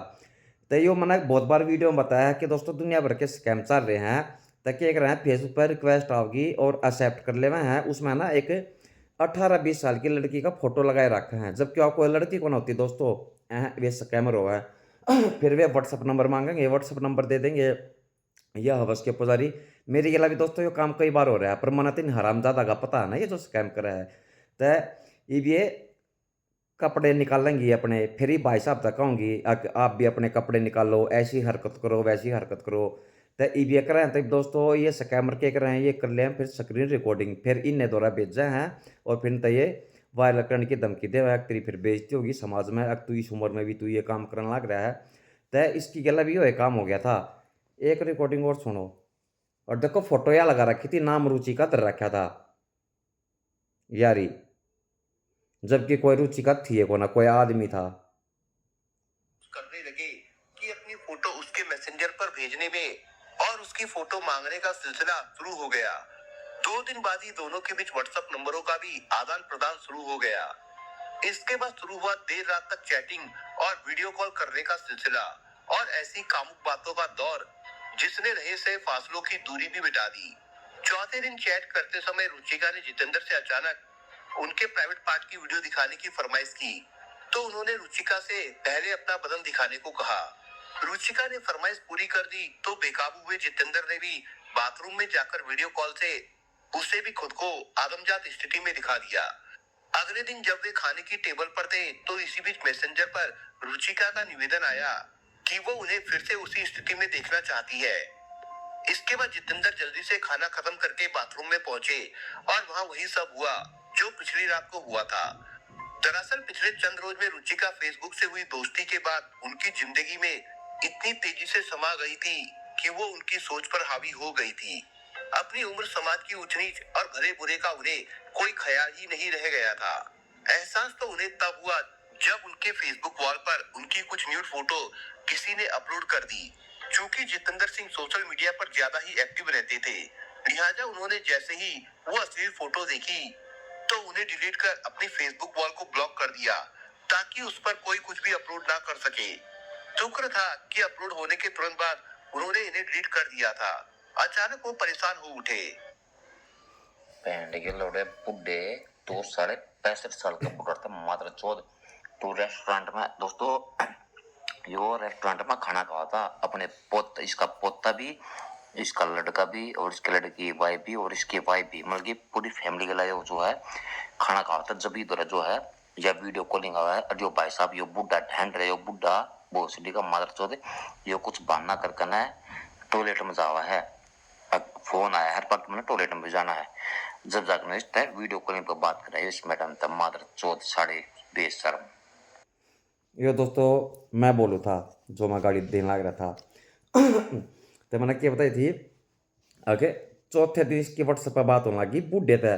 तो यो मैंने बहुत बार वीडियो में बताया कि दोस्तों दुनिया भर के स्कैम चल रहे हैं। तो क्या कर रहे हैं, फेसबुक पर रिक्वेस्ट आओगी और एक्सेप्ट कर ले हैं, उसमें ना एक 18-20 साल की लड़की का फोटो लगाए रखा है, जबकि आपको कोई लड़की को ना होती दोस्तों। वे स्कैमर हो है। फिर वे व्हाट्सअप नंबर मांगेंगे, व्हाट्सअप नंबर दे देंगे। यह हवस के पुजारी मेरी गला भी दोस्तों ये काम कई बार हो रहा है, पर मना तीन हरामजादा का पता है ना ये जो स्कैम कर रहा है। तो ये कपड़े निकालेंगी अपने, फिर ही भाई साहब तक आऊँगी आप भी अपने कपड़े निकालो, ऐसी हरकत करो वैसी हरकत करो। तो ये कर रहे हैं। तो दोस्तों ये स्कैमर क्या कर रहे हैं, ये कर ले हैं फिर स्क्रीन रिकॉर्डिंग, फिर इन्हें द्वारा भेजा हैं और फिर तो ये वायरल करने की धमकी दे रहा है। तेरी फिर बेइज्जती होगी समाज में, अब तू इस उम्र में भी तू ये काम करने लग रहा है। तो इसकी गला भी ये काम हो गया था। एक रिकॉर्डिंग और सुनो, और देखो फोटो या लगा रखी थी, नाम रुचि का तर रखा था यारी, जबकि कोई रुचि का थी को ना कोई आदमी था। करने लगे कि अपनी फोटो उसके मैसेंजर पर भेजने में और उसकी फोटो मांगने का सिलसिला शुरू हो गया। 2 दिन बाद ही दोनों के बीच व्हाट्सएप नंबरों का भी आदान प्रदान शुरू हो गया। इसके बाद शुरू हुआ देर रात तक चैटिंग और वीडियो कॉल करने का सिलसिला और ऐसी कामुक बातों का दौर जिसने रहे से फासलों की दूरी भी मिटा दी। चौथे दिन चैट करते समय रुचिका ने जितेंद्र से अचानक उनके प्राइवेट पार्ट की वीडियो दिखाने की फरमाइश की, तो उन्होंने रुचिका से पहले अपना बदन दिखाने को कहा। रुचिका ने फरमाइश पूरी कर दी तो बेकाबू हुए जितेंद्र ने भी बाथरूम में जाकर वीडियो कॉल से उसे भी खुद को आदमजात स्थिति में दिखा दिया। अगले दिन जब वे खाने की टेबल पर थे तो इसी बीच मैसेंजर पर रुचिका का निवेदन आया कि वो उन्हें फिर से उसी स्थिति में देखना चाहती है। इसके बाद जितेंद्र जल्दी से खाना खत्म करके बाथरूम में पहुंचे और वहां वही सब हुआ जो पिछली रात को हुआ था। दरअसल पिछले चंद रोज में रुचिका फेसबुक से हुई दोस्ती के बाद उनकी जिंदगी में इतनी तेजी से समा गई थी कि वो उनकी सोच पर हावी हो गई थी। अपनी उम्र, समाज की ऊंच नीच और भले बुरे का उन्हें कोई ख्याल ही नहीं रह गया था। एहसास तो उन्हें तब हुआ जब उनके फेसबुक वॉल पर उनकी कुछ न्यूड फोटो किसी ने अपलोड कर दी। चूंकि जितेंद्र सिंह सोशल मीडिया पर ज्यादा ही एक्टिव रहते थे, लिहाजा उन्होंने जैसे ही वो अश्लील फोटो देखी तो उन्हें डिलीट कर अपनी फेसबुक वॉल को ब्लॉक कर दिया ताकि उस पर कोई कुछ भी अपलोड ना कर सके। शुक्र था कि अपलोड होने के तुरंत बाद उन्होंने इन्हें डिलीट कर दिया था। अचानक वो परेशान हो उठे। पैंड के लोड़े बुड्ढे तो 65 साल का बुढ़ा था मात्र 14। तो रेस्टोरेंट में दोस्तों यो रेस्टोरेंट में खाना खाया था अपने पोता, इसका पोता भी, इसका लड़का भी और इसके लड़के की वाइफ भी और इसकी वाइफ भी, मतलब की पूरी फैमिली के लिए जो है खाना खाया था। जब इधर जो है यह वीडियो कॉलिंग आया है और जो भाई साहब यो बुढ़ा ढंड रहे, यो बुढ़ा भोसड़ी का मादर चौधरी, यो कुछ बहाना करके ना टॉयलेट में जावा है। फोन आया है पर तुमने टॉयलेट में जाना है। जब जाकर इस टाइम वीडियो कॉलिंग पर बात कर रहे हैं इस मैडम तब मादर चौथ 20.5 ये दोस्तों मैं बोलू था जो मैं गाड़ी देने लग रहा था। तो मैंने क्या बताई थी आगे, चौथे दिन इसकी व्हाट्सएप पर बात होने लगी बूढ़े तय।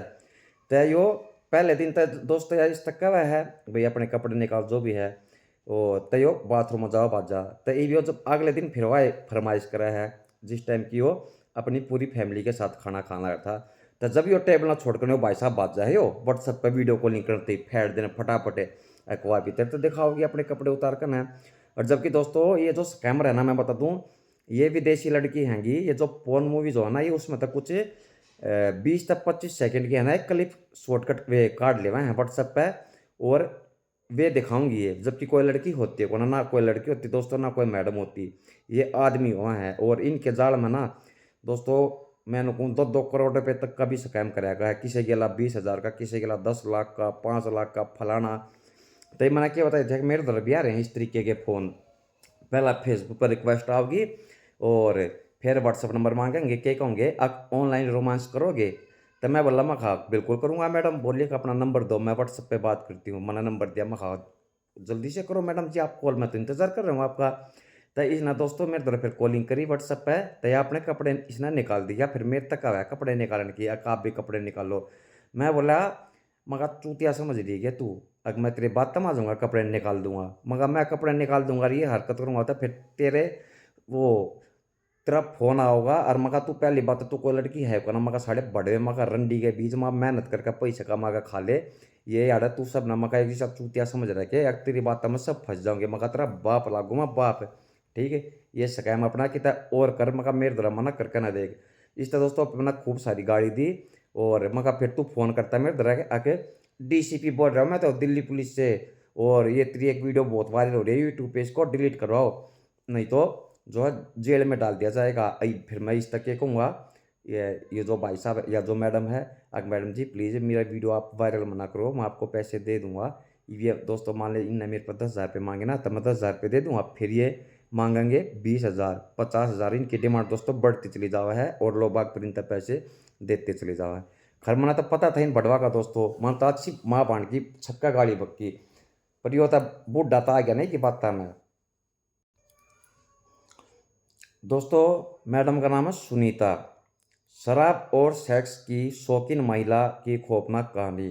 तो यो पहले दिन तक दोस्तों यार इस तक कहा है भाई अपने कपड़े निकाल जो भी है वो, तो यो बाथरूम में जाओ बाजा। तो ये जब अगले दिन फिर वह फरमाइश करा है जिस टाइम की वो अपनी पूरी फैमिली के साथ खाना खाना था। तो जब यो टेबल ना छोड़ कर भाई साहब बात जाए यो व्हाट्सएप पर वीडियो कॉलिंग करते फैट देना फटाफट अखवा भीतर तो दिखाओगी अपने कपड़े उतार कर ना। और जबकि दोस्तों ये जो स्कैमर है ना, मैं बता दूं ये विदेशी लड़की हैंगी। ये जो पोर्न मूवी जो है ना, ये उसमें तक कुछ 20 तक 25 सेकंड की है ना एक क्लिप शॉर्टकट वे काट ले हैं व्हाट्सएप पे और वे दिखाऊंगी ये। जबकि कोई लड़की होती है ना कोई लड़की होती दोस्तों, ना कोई मैडम होती, ये आदमी हुआ है। और इनके जाल में ना दोस्तों मैंने कहूँ 2-2 करोड़ रुपये तक का भी स्कैम कराया है। किसी के अलावा 20,000 का, किसी के अलावा 10 लाख का, 5 लाख का फलाना। तो मैंने क्या बताया था मेरे तरफ भी आ रहे हैं इस तरीके के फ़ोन। पहला फेसबुक पर रिक्वेस्ट आओगी और फिर व्हाट्सअप नंबर मांगेंगे, क्या कहोगे आप ऑनलाइन रोमांस करोगे? तो मैं बोला मैं खा बिल्कुल करूँगा मैडम, बोलिए कि अपना नंबर दो, मैं व्हाट्सअप पे बात करती हूँ। मैंने नंबर दिया, मैं खा जल्दी से करो मैडम जी, आप कॉल, मैं तो इंतज़ार कर रहा हूँ आपका। तो इसने दोस्तों मेरे तरफ फिर कॉलिंग करी व्हाट्सएप पे, तो आपने कपड़े इसने निकाल दिया। फिर मेरे तक आया कपड़े निकालने की, आप भी कपड़े निकालो। मैं बोला मगर चूतिया समझ रही है तू, अगर मैं तेरी बात तमा जाऊँगा कपड़े निकाल दूंगा, मगर मैं कपड़े निकाल दूंगा ये हरकत करूँगा तो फिर तेरा फोन आओगा और मका तू पहली बात तो कोई लड़की है को ना मका साढ़े बड़े मका रंडी के बीच में मेहनत करके पैसे कमा के खा ले। ये यार तू सब ना मका एक सब चूतिया समझ रहा है कि तेरी बात में सब फंस जाऊंगे मका तेरा बाप लागू मैं बाप। ठीक है, ये स्कैम अपना कितना और कर मका मेरे द्वारा मना करके ना देख। इस तरह दोस्तों अपना खूब सारी गाड़ी दी और मका फिर तू फोन करता है मेरे द्वारा आके DCP बोल रहा हूँ मैं तो दिल्ली पुलिस से, और ये तेरी एक वीडियो बहुत वायरल हो रही है यूट्यूब पे, इसको डिलीट करवाओ नहीं तो जो है जेल में डाल दिया जाएगा। फिर मैं इस तक के कहूँगा ये जो भाई साहब या जो मैडम है, अगर मैडम जी प्लीज़ मेरा वीडियो आप वायरल मना करो, मैं आपको पैसे दे दूंगा। ये दोस्तों मान ले इनने मेरे पर 10,000 रुपये मांगे ना तो मैं 10,000 रुपये दे दूंगा, फिर ये मांगेंगे 20,000 50,000, इनकी डिमांड दोस्तों बढ़ती चली जावा है और लोग बाग पर इन तक पैसे देते चले जावा है। खैर मना तो पता था इन बढ़वा का दोस्तों, मन तो अच्छी माँ बांध की छक्का गाड़ी बक्की, पर ये होता बूढ़ा तो आ गया नहीं कि बात था मैं। दोस्तों मैडम का नाम है सुनीता। शराब और सेक्स की शौकीन महिला की खौफनाक कहानी।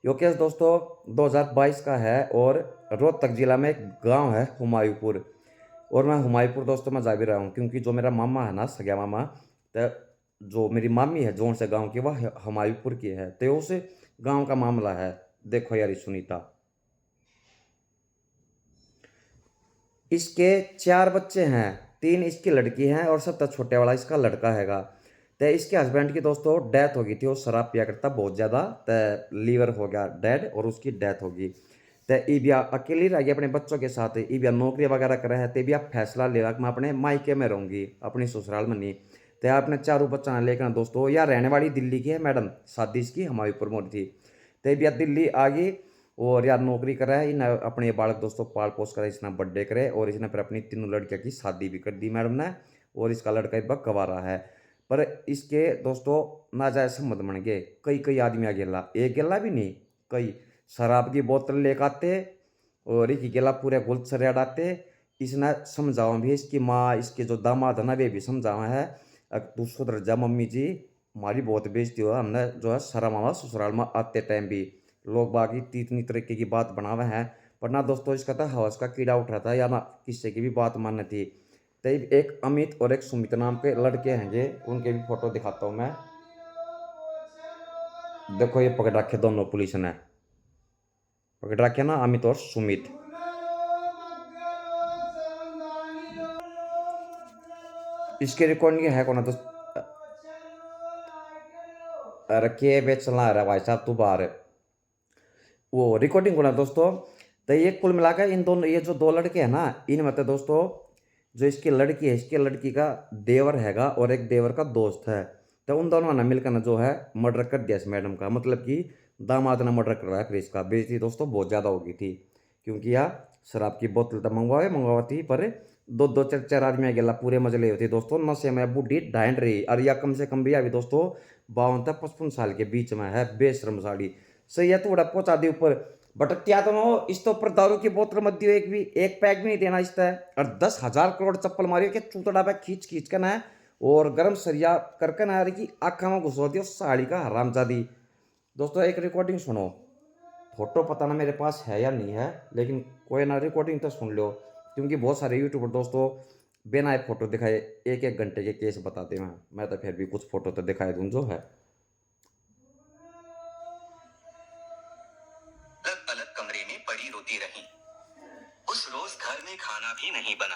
यो केस दोस्तों 2022 का है और रोहतक जिला में एक गांव है हुमायूंपुर, और मैं हुमायूंपुर दोस्तों मैं जा भी रहा हूँ क्योंकि जो मेरा मामा है ना सगया मामा, तो जो मेरी मामी है जोन से गांव की वह हुमायूंपुर की है, तो उस गांव का मामला है। देखो यार सुनीता, इसके 4 बच्चे हैं, 3 इसकी लड़की हैं और सबसे छोटे वाला इसका लड़का हैगा। तो इसके हस्बैंड की दोस्तों डेथ हो गई थी, वो शराब पिया करता बहुत ज़्यादा, तो लीवर हो गया डेड और उसकी डेथ हो गई। तो इबिया अकेली रह गई अपने बच्चों के साथ, इबिया नौकरी वगैरह कर रहे हैं, तो इबिया फैसला ले रहा कि मैं अपने मायके में रहूँगी, अपनी ससुराल में नहीं। तो अपने 4 बच्चा लेकर दोस्तों यार रहने वाली दिल्ली की है मैडम, शादी इसकी हुमायूंपुर में थी। तो इबिया दिल्ली आ गई और यार नौकरी कर रहा है, इन अपने बालक दोस्तों पाल पोस कर इसने बर्थडे करे और इसने फिर अपनी 3 लड़कियों की शादी भी कर दी मैडम ने, और इसका लड़का एक बार गवा रहा है। पर इसके दोस्तों नाजायज संबंध बन गए, कई आदमी आ गेला, एक गेला भी नहीं, कई शराब की बोतल लेकर आते और एक गेला पूरे गुलछरे अड़ाते। इसने समझावा भी, इसकी माँ इसके जो दामाद है ना वे भी समझावा है, तू सुधर जा मम्मी जी, हमारी बहुत बेइज्जती हो, हमने जो है शर्म आवा ससुराल में आते टाइम भी, लोग बाकी इतनी तरीके की बात बनावे हैं। पर ना दोस्तों इसका था हवस का कीड़ा उठ रहा था या ना किसी की भी बात माननी थी। तो एक अमित और एक सुमित नाम के लड़के हैंगे, उनके भी फोटो दिखाता हूँ मैं। देखो ये पकड़ रखे दोनों, पुलिस ने पकड़ रखे ना अमित और सुमित। इसके रिकॉर्डिंग है कौन दोस्त, रखिए बेच चला रहा भाई साहब तू बाहर, वो रिकॉर्डिंग होना दोस्तों। तो ये कुल मिलाकर इन दोनों ये जो 2 लड़के हैं ना, इनमें तो दोस्तों जो इसकी लड़की है, इसकी लड़की का देवर हैगा और एक देवर का दोस्त है, तो उन दोनों ने मिलकर ना जो है मर्डर कर दिया इस मैडम का, मतलब कि दामाद ने मर्डर कर रहा है। फिर इसका बेइज्जती दोस्तों बहुत ज़्यादा हो गई थी क्योंकि यार शराब की बोतल तो मंगवाती, पर 2 4 आदमी गेला पूरे मजले होती दोस्तों, नशे में बूढ़ी ढांड रही, और या कम से कम भी अभी दोस्तों 52 से 55 साल के बीच में है, बेशरम साड़ी सही है, थोड़ा पहुंचा दी ऊपर भटकतिया तो हो। इस तो ऊपर दारू की बोतल मत दियो, एक पैक भी नहीं देना इस तरह, और 10,000 करोड़ चप्पल मारियो कि चूतड़ा पे खींच कर ना और गर्म सरिया करके ना कि आँखा में घुसो दियो साड़ी का हरामजादी। दोस्तों एक रिकॉर्डिंग सुनो, फोटो पता ना मेरे पास है या नहीं है, लेकिन कोई ना रिकॉर्डिंग तो सुन लो क्योंकि बहुत सारे यूट्यूबर दोस्तों बिना फोटो दिखाए 1 घंटे के केस बताते हैं। मैं तो फिर भी कुछ फोटो तो दिखाई दूँ जो है। उस रोज घर में खाना भी नहीं बना।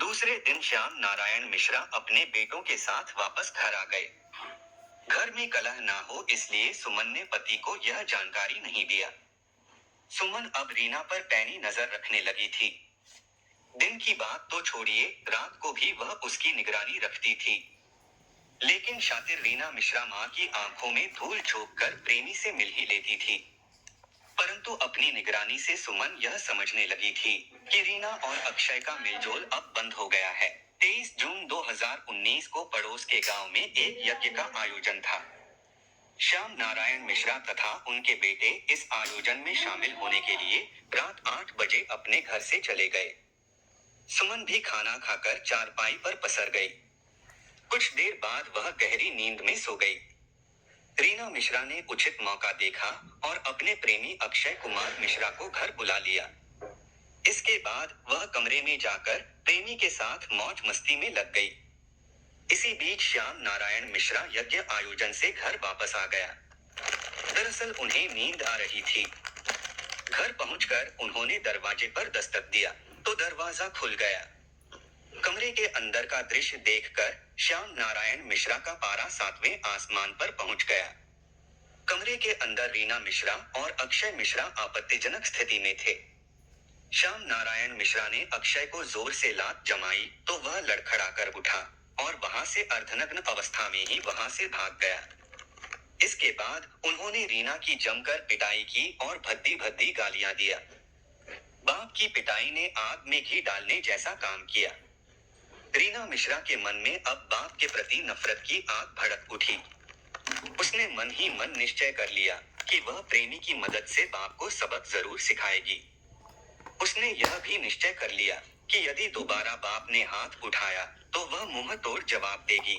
दूसरे दिन श्याम नारायण मिश्रा अपने बेटों के साथ वापस घर आ गए। घर में कलह ना हो इसलिए सुमन ने पति को यह जानकारी नहीं दिया। सुमन अब रीना पर पैनी नजर रखने लगी थी। दिन की बात तो छोड़िए, रात को भी वह उसकी निगरानी रखती थी। लेकिन शातिर रीना मिश्रा मां की आंखों में धूल झोंक कर प्रेमी से मिल ही लेती थी। परंतु अपनी निगरानी से सुमन यह समझने लगी थी कि रीना और अक्षय का मेलजोल अब बंद हो गया है। 23 जून 2019 को पड़ोस के गांव में एक यज्ञ का आयोजन था। श्याम नारायण मिश्रा तथा उनके बेटे इस आयोजन में शामिल होने के लिए रात 8 बजे अपने घर से चले गए। सुमन भी खाना खाकर चारपाई पर पसर गई। कुछ देर बाद वह गहरी नींद में सो गई। रीना मिश्रा ने उचित मौका देखा और अपने प्रेमी अक्षय कुमार मिश्रा को घर बुला लिया। इसके बाद वह कमरे में जाकर प्रेमी के साथ मौज मस्ती में लग गई। इसी बीच श्याम नारायण मिश्रा यज्ञ आयोजन से घर वापस आ गया। दरअसल उन्हें नींद आ रही थी। घर पहुंचकर उन्होंने दरवाजे पर दस्तक दिया तो दरवाजा खुल गया। कमरे के अंदर का दृश्य देखकर श्याम नारायण मिश्रा का पारा 7वें आसमान पर पहुंच गया। कमरे के अंदर रीना मिश्रा और अक्षय मिश्रा आपत्तिजनक स्थिति में थे। श्याम नारायण मिश्रा ने अक्षय को जोर से लात जमाई तो वह लड़खड़ाकर उठा और वहां से अर्धनग्न अवस्था में ही वहां से भाग गया। इसके बाद उन्होंने रीना की जमकर पिटाई की और भद्दी भद्दी गालियां दिया। बाप की पिटाई ने आग में घी डालने जैसा काम किया। रीना मिश्रा के मन में अब बाप के प्रति नफरत की आग भड़क उठी। उसने मन ही मन निश्चय कर लिया कि वह प्रेमी की मदद से बाप को सबक जरूर सिखाएगी। उसने यह भी निश्चय कर लिया कि यदि दोबारा बाप ने हाथ उठाया तो वह मुंह तोड़ जवाब देगी।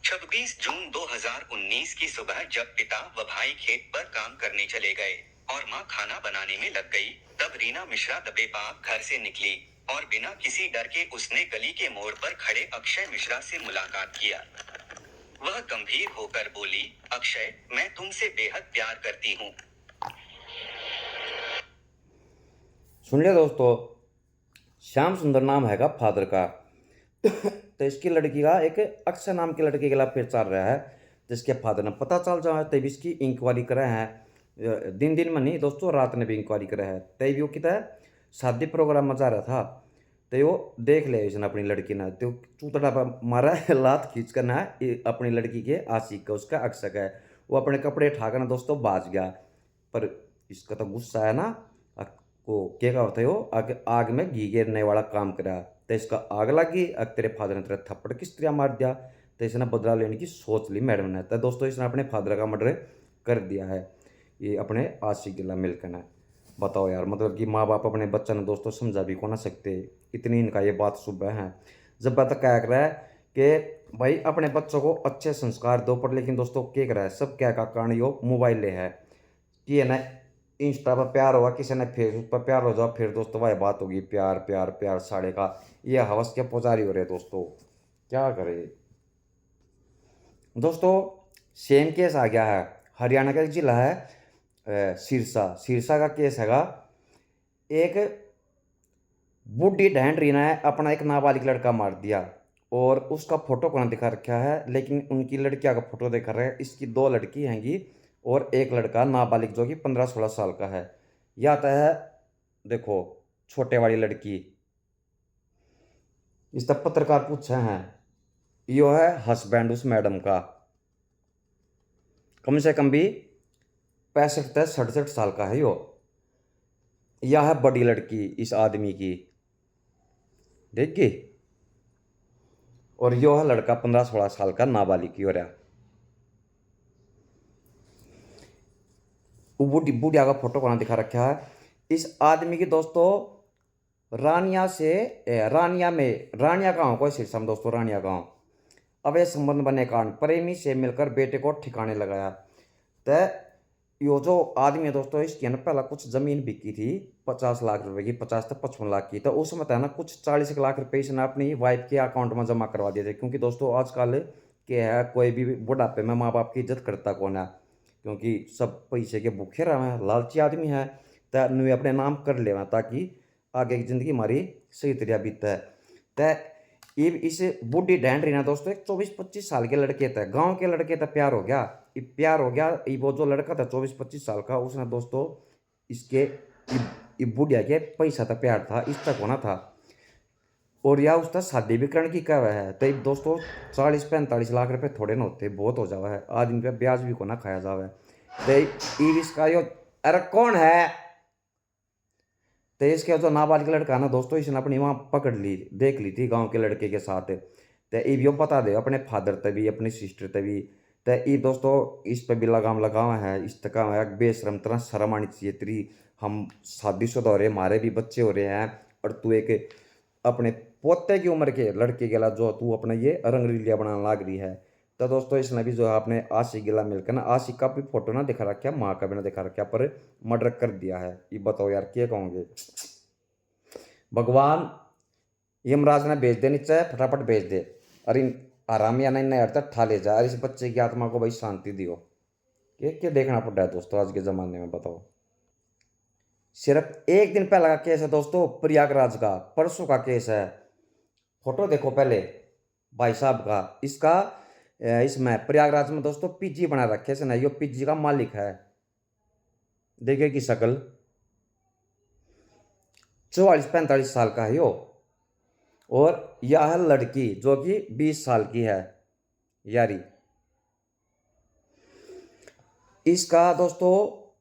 26 जून 2019 की सुबह जब पिता व भाई खेत पर काम करने चले गए और मां खाना बनाने में लग गई, तब रीना मिश्रा दबे पाप घर से निकली और बिना किसी डर के उसने गली के मोड़ पर खड़े अक्षय मिश्रा से मुलाकात किया। वह गंभीर होकर बोली, अक्षय, मैं तुमसे बेहद प्यार करती हूँ। सुन लिया दोस्तों, श्याम सुंदर नाम हैगा फादर का। तो इसकी लड़की का एक अक्षय नाम की लड़के के खिलाफ फिर चल रहा है, जिसके फादर ने पता चल जाए तभी इसकी इंक्वायरी करे हैं। दिन दिन में नहीं दोस्तों, रात ने भी इंक्वायरी करे है। तभी वो कितना शादी प्रोग्राम में जा रहा था तो वो देख लिया इसने अपनी लड़की ने, तो चूतड़ा पर मारा लात खींच कर ना अपनी लड़की के आशिक का, उसका अक्षय का है, वो अपने कपड़े उठाकर ना दोस्तों बाज गया। पर इसका तो गुस्सा है ना, को क्या होता है वो आग में घी गिरने वाला काम करा, तो इसका आग लगी। तेरे फादर ने तेरा थप्पड़ किस तरह मार दिया, तो इसने बदला लेने की सोच ली मैडम ने। तो दोस्तों इसने अपने फादर का मर्डर कर दिया है, ये अपने आशिक गिला मिलकर ना। बताओ यार, मतलब कि माँ बाप अपने बच्चा ने दोस्तों समझा भी को ना सकते, इतनी इनका ये बात सुबह है। जब बात क्या कर रहा है कि भाई अपने बच्चों को अच्छे संस्कार दो, पर लेकिन दोस्तों क्या कर रहा है, सब क्या का कारण यो मोबाइल ले है कि है ना, इंस्टा पर प्यार हुआ, किसी ने फेसबुक पर प्यार हो जाओ, फिर दोस्तों वह बात होगी प्यार प्यार प्यार साढ़े का। ये हवस के पुजारी हो रहे दोस्तों, क्या करे दोस्तों। सेम केस आ गया है, हरियाणा का एक जिला है सिरसा का केस हैगा। एक बूढ़ी ढहन रीना है अपना एक नाबालिग लड़का मार दिया और उसका फोटो को ना दिखा रखा है, लेकिन उनकी लड़कियां का फोटो दिखा रहा है। इसकी 2 लड़की हैंगी और एक लड़का नाबालिग जो कि 15-16 साल का है। या आता है देखो छोटे वाली लड़की, इस तक पत्रकार पूछे हैं, यो है हस्बैंड उस मैडम का, कम से कम भी 65-67 साल का है यो। यह है बड़ी लड़की इस आदमी की, देखिए, और यो है लड़का 15-16 साल का नाबालिग की हो रहा। बुढ़िया का फोटो कौन दिखा रखा है इस आदमी की दोस्तों। रानिया गांव को सिरसा में दोस्तों, रानिया गांव। अब ये संबंध बनने कारण प्रेमी से मिलकर बेटे को ठिकाने लगाया। तो यो जो आदमी है दोस्तों, इसकी ना पहला कुछ जमीन बिकी थी 50 लाख रुपए की, 50 से 55 लाख की। तो उसमें था ना कुछ 40 लाख रुपए इसने अपनी वाइफ के अकाउंट में जमा करवा दिए थे। क्योंकि दोस्तों आजकल क्या है, कोई भी बुढ़ापे में माँ बाप की इज्जत करता कौन है, क्योंकि सब पैसे के भूखे रहे हैं, लालची आदमी है। तो नुए अपने नाम कर ले ताकि आगे की जिंदगी हमारी सही तरह बीते। तो इस बूढ़ी ढैंड रही ना दोस्तों, एक 24-25 साल के लड़के थे, गांव के लड़के थे, प्यार हो गया। वो जो लड़का था 24-25 साल का, उसने दोस्तों इसके बुढ़िया के पैसा था, प्यार था, इस तक होना था। और या उसका शादी भी करने की कह है। तो दोस्तों 40-45 लाख रुपए थोड़े ना होते, बहुत हो जावा है, आदमी पे ब्याज भी को ना खाया जावे। तो इसका यो अरे कौन है, तो इसके जो नाबालिग लड़का ना दोस्तों, इसने अपनी वहाँ पकड़ ली, देख ली थी गांव के लड़के के साथ। तो ये बता दे अपने फादर तभी, अपनी सिस्टर तभी। तो ये दोस्तों इस पर भी लगावा है, इस तक बेशरम तरह शर्म आनी चाहिए तेरी। हम शादीशुदा हो रहे, हमारे भी बच्चे हो रहे हैं, और तू एक अपने पोते की उम्र के लड़के के जो तू अपना ये रंगलीलिया बनाने लग रही है। तो दोस्तों इसने भी जो है अपने आशिक गिला मिलकर ना, आशिक का भी फोटो ना दिखा रखा, माँ का भी ना दिखा रखा, पर मर्डर कर दिया है। ये बताओ यार क्या कहोगे। भगवान यमराज ने भेज दे नीचे, फटाफट भेज दे। अरे आराम या नहीं हटता ठा ले जा, और इस बच्चे की आत्मा को भाई शांति दियो। ये क्या देखना पड़ रहा है दोस्तों आज के ज़माने में, बताओ। सिर्फ एक दिन पहले का केस है दोस्तों, प्रयागराज का, परसों का केस है। फोटो देखो पहले भाई साहब का, इसका इसमें प्रयागराज में दोस्तों पीजी बना रखे इसने, यो पीजी का मालिक है। देखिए की शक्ल, 44-45 साल का है यो, और यह है लड़की जो कि 20 साल की है यारी। इसका दोस्तों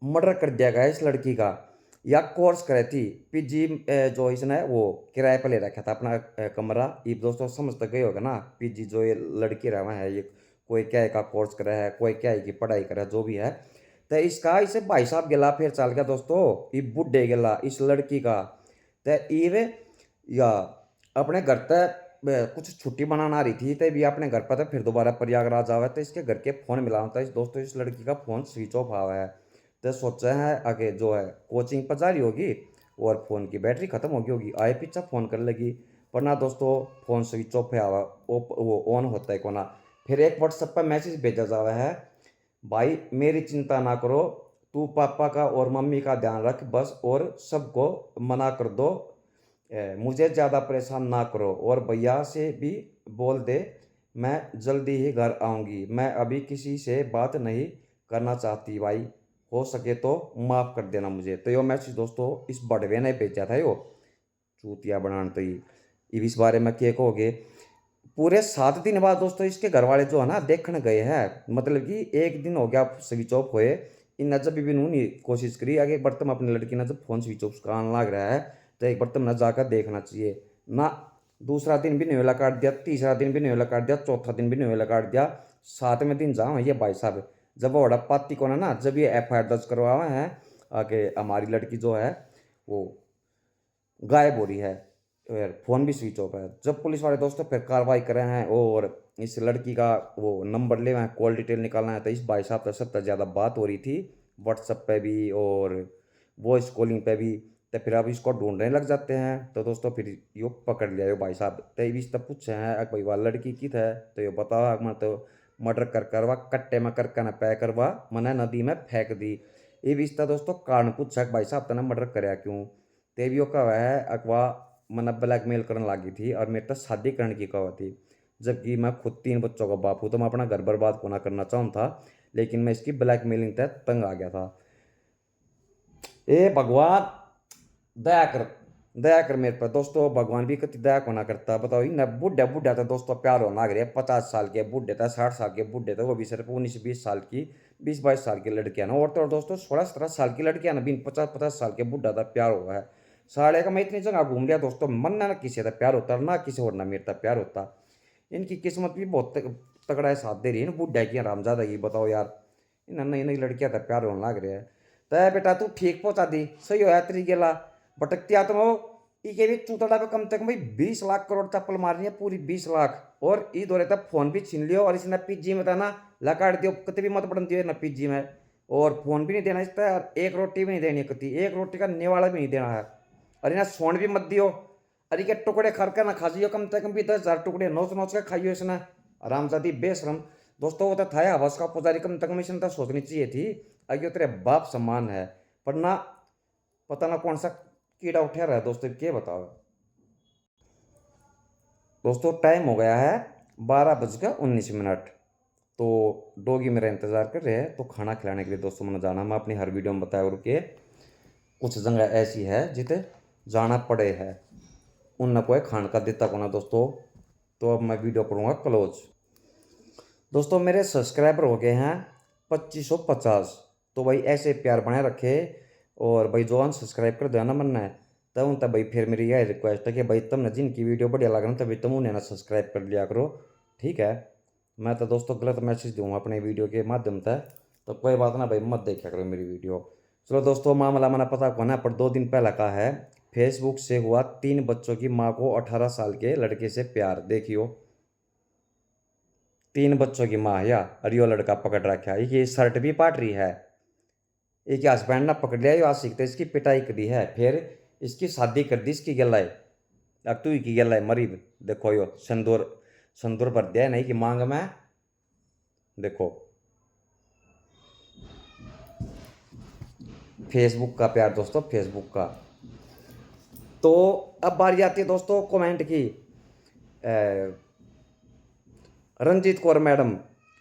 मर्डर कर दिया गया इस लड़की का। या कोर्स करे थी पीजी, जो इसने वो किराए पर ले रखा था अपना कमरा। ये दोस्तों समझ तक गए होगा ना, पीजी जो ये लड़की रहा है, ये कोई क्या का कोर्स करे है, कोई क्या की पढ़ाई करे, जो भी है। तो इसका इसे भाई साहब गिला फिर चाल गया दोस्तों, ये बुढ़े गिला इस लड़की का। तो ये या अपने घर तक कुछ छुट्टी बनाना आ रही थी, तो भी अपने घर पर तो फिर दोबारा प्रयागराज आवा, तो इसके घर के फ़ोन मिला होता है दोस्तों, इस लड़की का फ़ोन स्विच ऑफ आवा है। तो सोचा है आगे जो है कोचिंग पर जा रही होगी और फ़ोन की बैटरी ख़त्म हो गई होगी, आए पीछा फ़ोन कर लेगी। पर ना दोस्तों फ़ोन स्विच ऑफ है आवा, वो ऑन होता है को ना। फिर एक व्हाट्सएप पर मैसेज भेजा जावा है, भाई मेरी चिंता ना करो, तू पापा का और मम्मी का ध्यान रख बस, और सबको मना कर दो, मुझे ज़्यादा परेशान ना करो, और भैया से भी बोल दे मैं जल्दी ही घर आऊँगी, मैं अभी किसी से बात नहीं करना चाहती भाई, हो सके तो माफ़ कर देना मुझे। तो यो मैसेज दोस्तों इस बड़वे ने भेजा था, यो चूतिया बनाने। तो ये इस बारे में क्या कहोगे। पूरे 7 दिन बाद दोस्तों इसके घर वाले जो है ना देखने गए हैं, मतलब कि एक दिन हो गया स्विच ऑफ हुए, इन जब भी नहीं कोशिश करी आगे बर्तन अपनी लड़की ने जब फोन स्विच ऑफ कराने लग रहा है, तो एक बर्तन न जाकर देखना चाहिए ना। दूसरा दिन भी नहीं वेला काट दिया, तीसरा दिन भी नहीं वेला काट दिया, चौथा दिन भी नहीं वेला काट दिया, 7वें दिन जाओ ये भाई साहब जब वो पाती को ना, जब ये FIR दर्ज करवाए हैं आगे हमारी लड़की जो है वो गायब हो रही है, फ़ोन भी स्विच ऑफ है। जब पुलिस वाले दोस्तों फिर कार्रवाई कर रहे हैं और इस लड़की का वो नंबर ले रहे हैं, कॉल डिटेल निकालना है, तो इस भाई साहब से 70 ज़्यादा बात हो रही थी व्हाट्सएप पे भी और वॉइस कॉलिंग पे भी। तो फिर अब इसको ढूंढने लग जाते हैं, तो दोस्तों फिर यो पकड़ लिया यो भाई साहब। तो ये तब पूछे हैं भाई वाह लड़की की थे, तो ये बताओ मैं तो मर्डर कर करवा कट्टे में कर न पै करवा मैंने नदी में फेंक दी। ये भी इसका दोस्तों कारण पूछा भाई साहब तने मर्डर कराया क्यों। तेवियो का वह है अगवा मैंने ब्लैकमेल करने लगी थी और मेरे तो शादी करने की कहा थी, जबकि मैं खुद 3 बच्चों का बाप हूँ, तो मैं अपना घर बर्बाद होना करना चाहूँ था, लेकिन मैं इसकी ब्लैकमेलिंग तक तंग आ गया था। ए भगवान दया कर मेरे पर दोस्तों, भगवान भी कति दया को ना करता। बताओ ना बुढ़ा बुढ़ा था दोस्तों प्यार होना लग रहा है, 50 साल के बुढ़े था, 60 साल के बुढ़े थे, वो भी सिर्फ 19-20 साल की 20-22 साल की लड़कियां ना, और तो दोस्तों 16-17 साल की लड़कियां ना, बिन 50-50 साल के बुढ़ा था प्यार हुआ है। साढ़े का मैं इतनी जगह घूम लिया दोस्तों, मन ना किसी का प्यार होता ना किसी और ना मेरा प्यार होता। इनकी किस्मत भी बहुत तगड़ा है साथ दे रही है बुढ़ा की आरामजादा की। बताओ यार इन नई नई लड़कियां था प्यार होने लग रहा है। तो बेटा तू ठीक पहुंचा दी, सही होया तेरी गेला भटकती आत्मा हो। इके भी चूतड़ा पे कम से कम भाई 20 लाख करोड़ चप्पल मारनी है, पूरी 20 लाख। और ई दौरे तक फोन भी छीन लियो, और इसने पीजी में था ना लकाट दियो, कति भी मत पड़न दियो ना पीजी में, और फोन भी नहीं देना इसका, और एक रोटी भी नहीं देनी, कति एक रोटी का नेवाला भी नहीं देना है, और इन्हें सोन भी मत दियो। अरे के टुकड़े खरकर ना खाजियो, कम से कम भी 10,000 टुकड़े नोच नोच के खाइयो इसने, आरामजादी बेशरम। दोस्तों वो तो था हवस का पुजारी, कम से कम इसने तो सोचनी चाहिए थी अगे तेरे बाप सम्मान है, पर ना पता ना कौन सा कीड़ा उठा रहा है दोस्तों, क्या बताओ। दोस्तों टाइम हो गया है 12:19। तो डॉगी मेरा इंतज़ार कर रहे हैं, तो खाना खिलाने के लिए दोस्तों मैंने जाना। मैं अपनी हर वीडियो में बताया रुके कुछ जगह ऐसी है जिते जाना पड़े है, उन कोई खान का देता को ना दोस्तों। तो अब मैं वीडियो करूँगा क्लोज। दोस्तों मेरे सब्सक्राइबर हो गए हैं 2550, तो भाई ऐसे प्यार बनाए रखे, और भाई जो अनसब्सक्राइब कर दो ना मन है, तब उन तब भाई फिर मेरी यह रिक्वेस्ट है कि भाई तुमने जिनकी वीडियो बढ़िया लग रहा तभी तुम उन्हें ना सब्सक्राइब कर लिया करो, ठीक है। मैं तो दोस्तों गलत मैसेज दूँगा अपने वीडियो के माध्यम से, तो कोई बात ना भाई मत देखा करो मेरी वीडियो। चलो दोस्तों मामला मैंने पता कौन है, पर 2 दिन पहले का है। फेसबुक से हुआ 3 बच्चों की माँ को 18 साल के लड़के से प्यार। देखियो 3 बच्चों की माँ या अरियो लड़का पकड़ रखा है, ये शर्ट भी पाट रही है, एक हस्बैंड ने पकड़ लिया, आज सीखते इसकी पिटाई करी है, फिर इसकी शादी कर दी इसकी गलाई। अब तू की गलाई मरीब देखो यो सिंदूर संदूर भर दिया नहीं कि मांग में। देखो फेसबुक का प्यार दोस्तों, फेसबुक का। तो अब बारी आती है दोस्तों कमेंट की। रंजीत कौर मैडम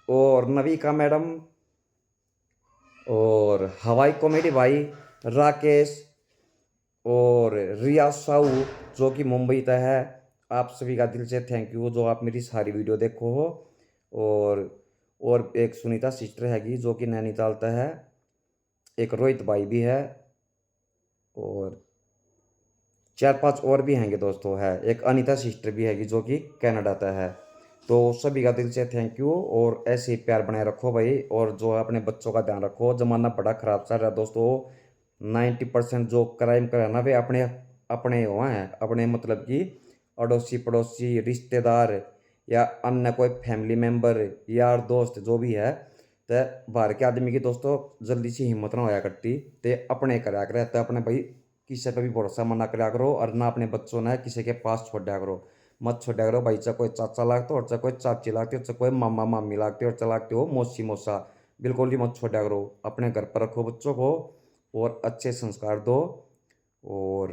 और नविका मैडम और हवाई कॉमेडी भाई राकेश और रिया साहू जो कि मुंबई तक है, आप सभी का दिल से थैंक यू जो आप मेरी सारी वीडियो देखो हो। और एक सुनीता सिस्टर हैगी जो कि नैनीताल तक है, एक रोहित भाई भी है और 4-5 और भी हैंगे दोस्तों, है एक अनीता सिस्टर भी हैगी जो कि कनाडा तक है। तो सभी का दिल से थैंक यू और ऐसे ही प्यार बनाए रखो भाई। और जो है अपने बच्चों का ध्यान रखो, जमाना बड़ा ख़राब चल रहा है दोस्तों। 90% जो क्राइम कर ना वे अपने अपने हुआ हैं, अपने मतलब कि अड़ोसी पड़ोसी रिश्तेदार या अन्य कोई फैमिली मेम्बर यार दोस्त जो भी है। तो बाहर के आदमी की दोस्तों जल्दी से हिम्मत ना होया करती, ते अपने कराया करे। तो अपने भाई किसी पे भी भरोसा मना करा करो और ना अपने बच्चों ने किसी के पास छोड़ा करो, मत छोड़ा करो भाई। चाहे कोई चाचा लागते हो और चाहे कोई चाची लागती हो, चाहे कोई मामा मामी लागते हो और चाहे लागते हो मौसी मौसा, बिल्कुल ही मत छोड़ा करो। अपने घर पर रखो बच्चों को और अच्छे संस्कार दो। और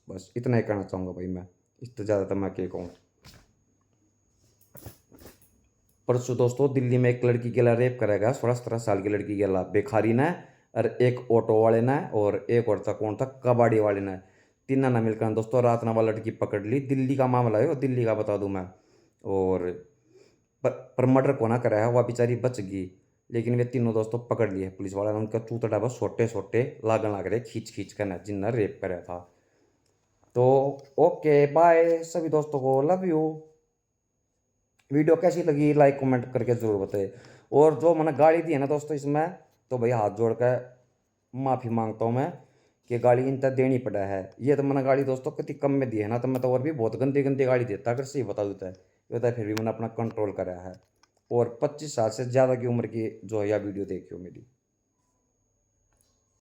बस इतना ही कहना चाहूँगा भाई मैं, इससे ज़्यादा तो मैं क्या कहूँ। परसों दोस्तों दिल्ली में एक लड़की के ला रेप करेगा, 16-17 साल की लड़की के ला बेखारी ने, और एक ऑटो वाले ने और एक और था कौन था कबाड़ी वाले ने, तीनों ने मिलकर दोस्तों रात ना वाला लड़की पकड़ ली। दिल्ली का मामला है, दिल्ली का बता दूं मैं। और पर मर्डर को ना कराया, वह बेचारी बच गई, लेकिन वे तीनों दोस्तों पकड़ लिए पुलिस वाला ने। उनका चूतड़ा बस छोटे छोटे लागन लग रहे खींच खींच कर जिनने रेप कराया था। तो ओके बाय सभी दोस्तों को, लव यू। वीडियो कैसी लगी लाइक कमेंट करके ज़रूर बताइए। और जो मैंने गाली दी है ना दोस्तों इसमें, तो भाई हाथ जोड़ कर माफ़ी मांगता हूँ मैं कि गाली इन तक देनी पड़ा है। ये तो मैंने गाली दोस्तों कितनी कम में दी है ना, तो मैं तो और भी बहुत गंदी गंदी गाली देता अगर सही बता देता है। ये होता है फिर भी मैंने अपना कंट्रोल करा है। और 25 साल से ज़्यादा की उम्र की जो है यह वीडियो देखी हो मेरी।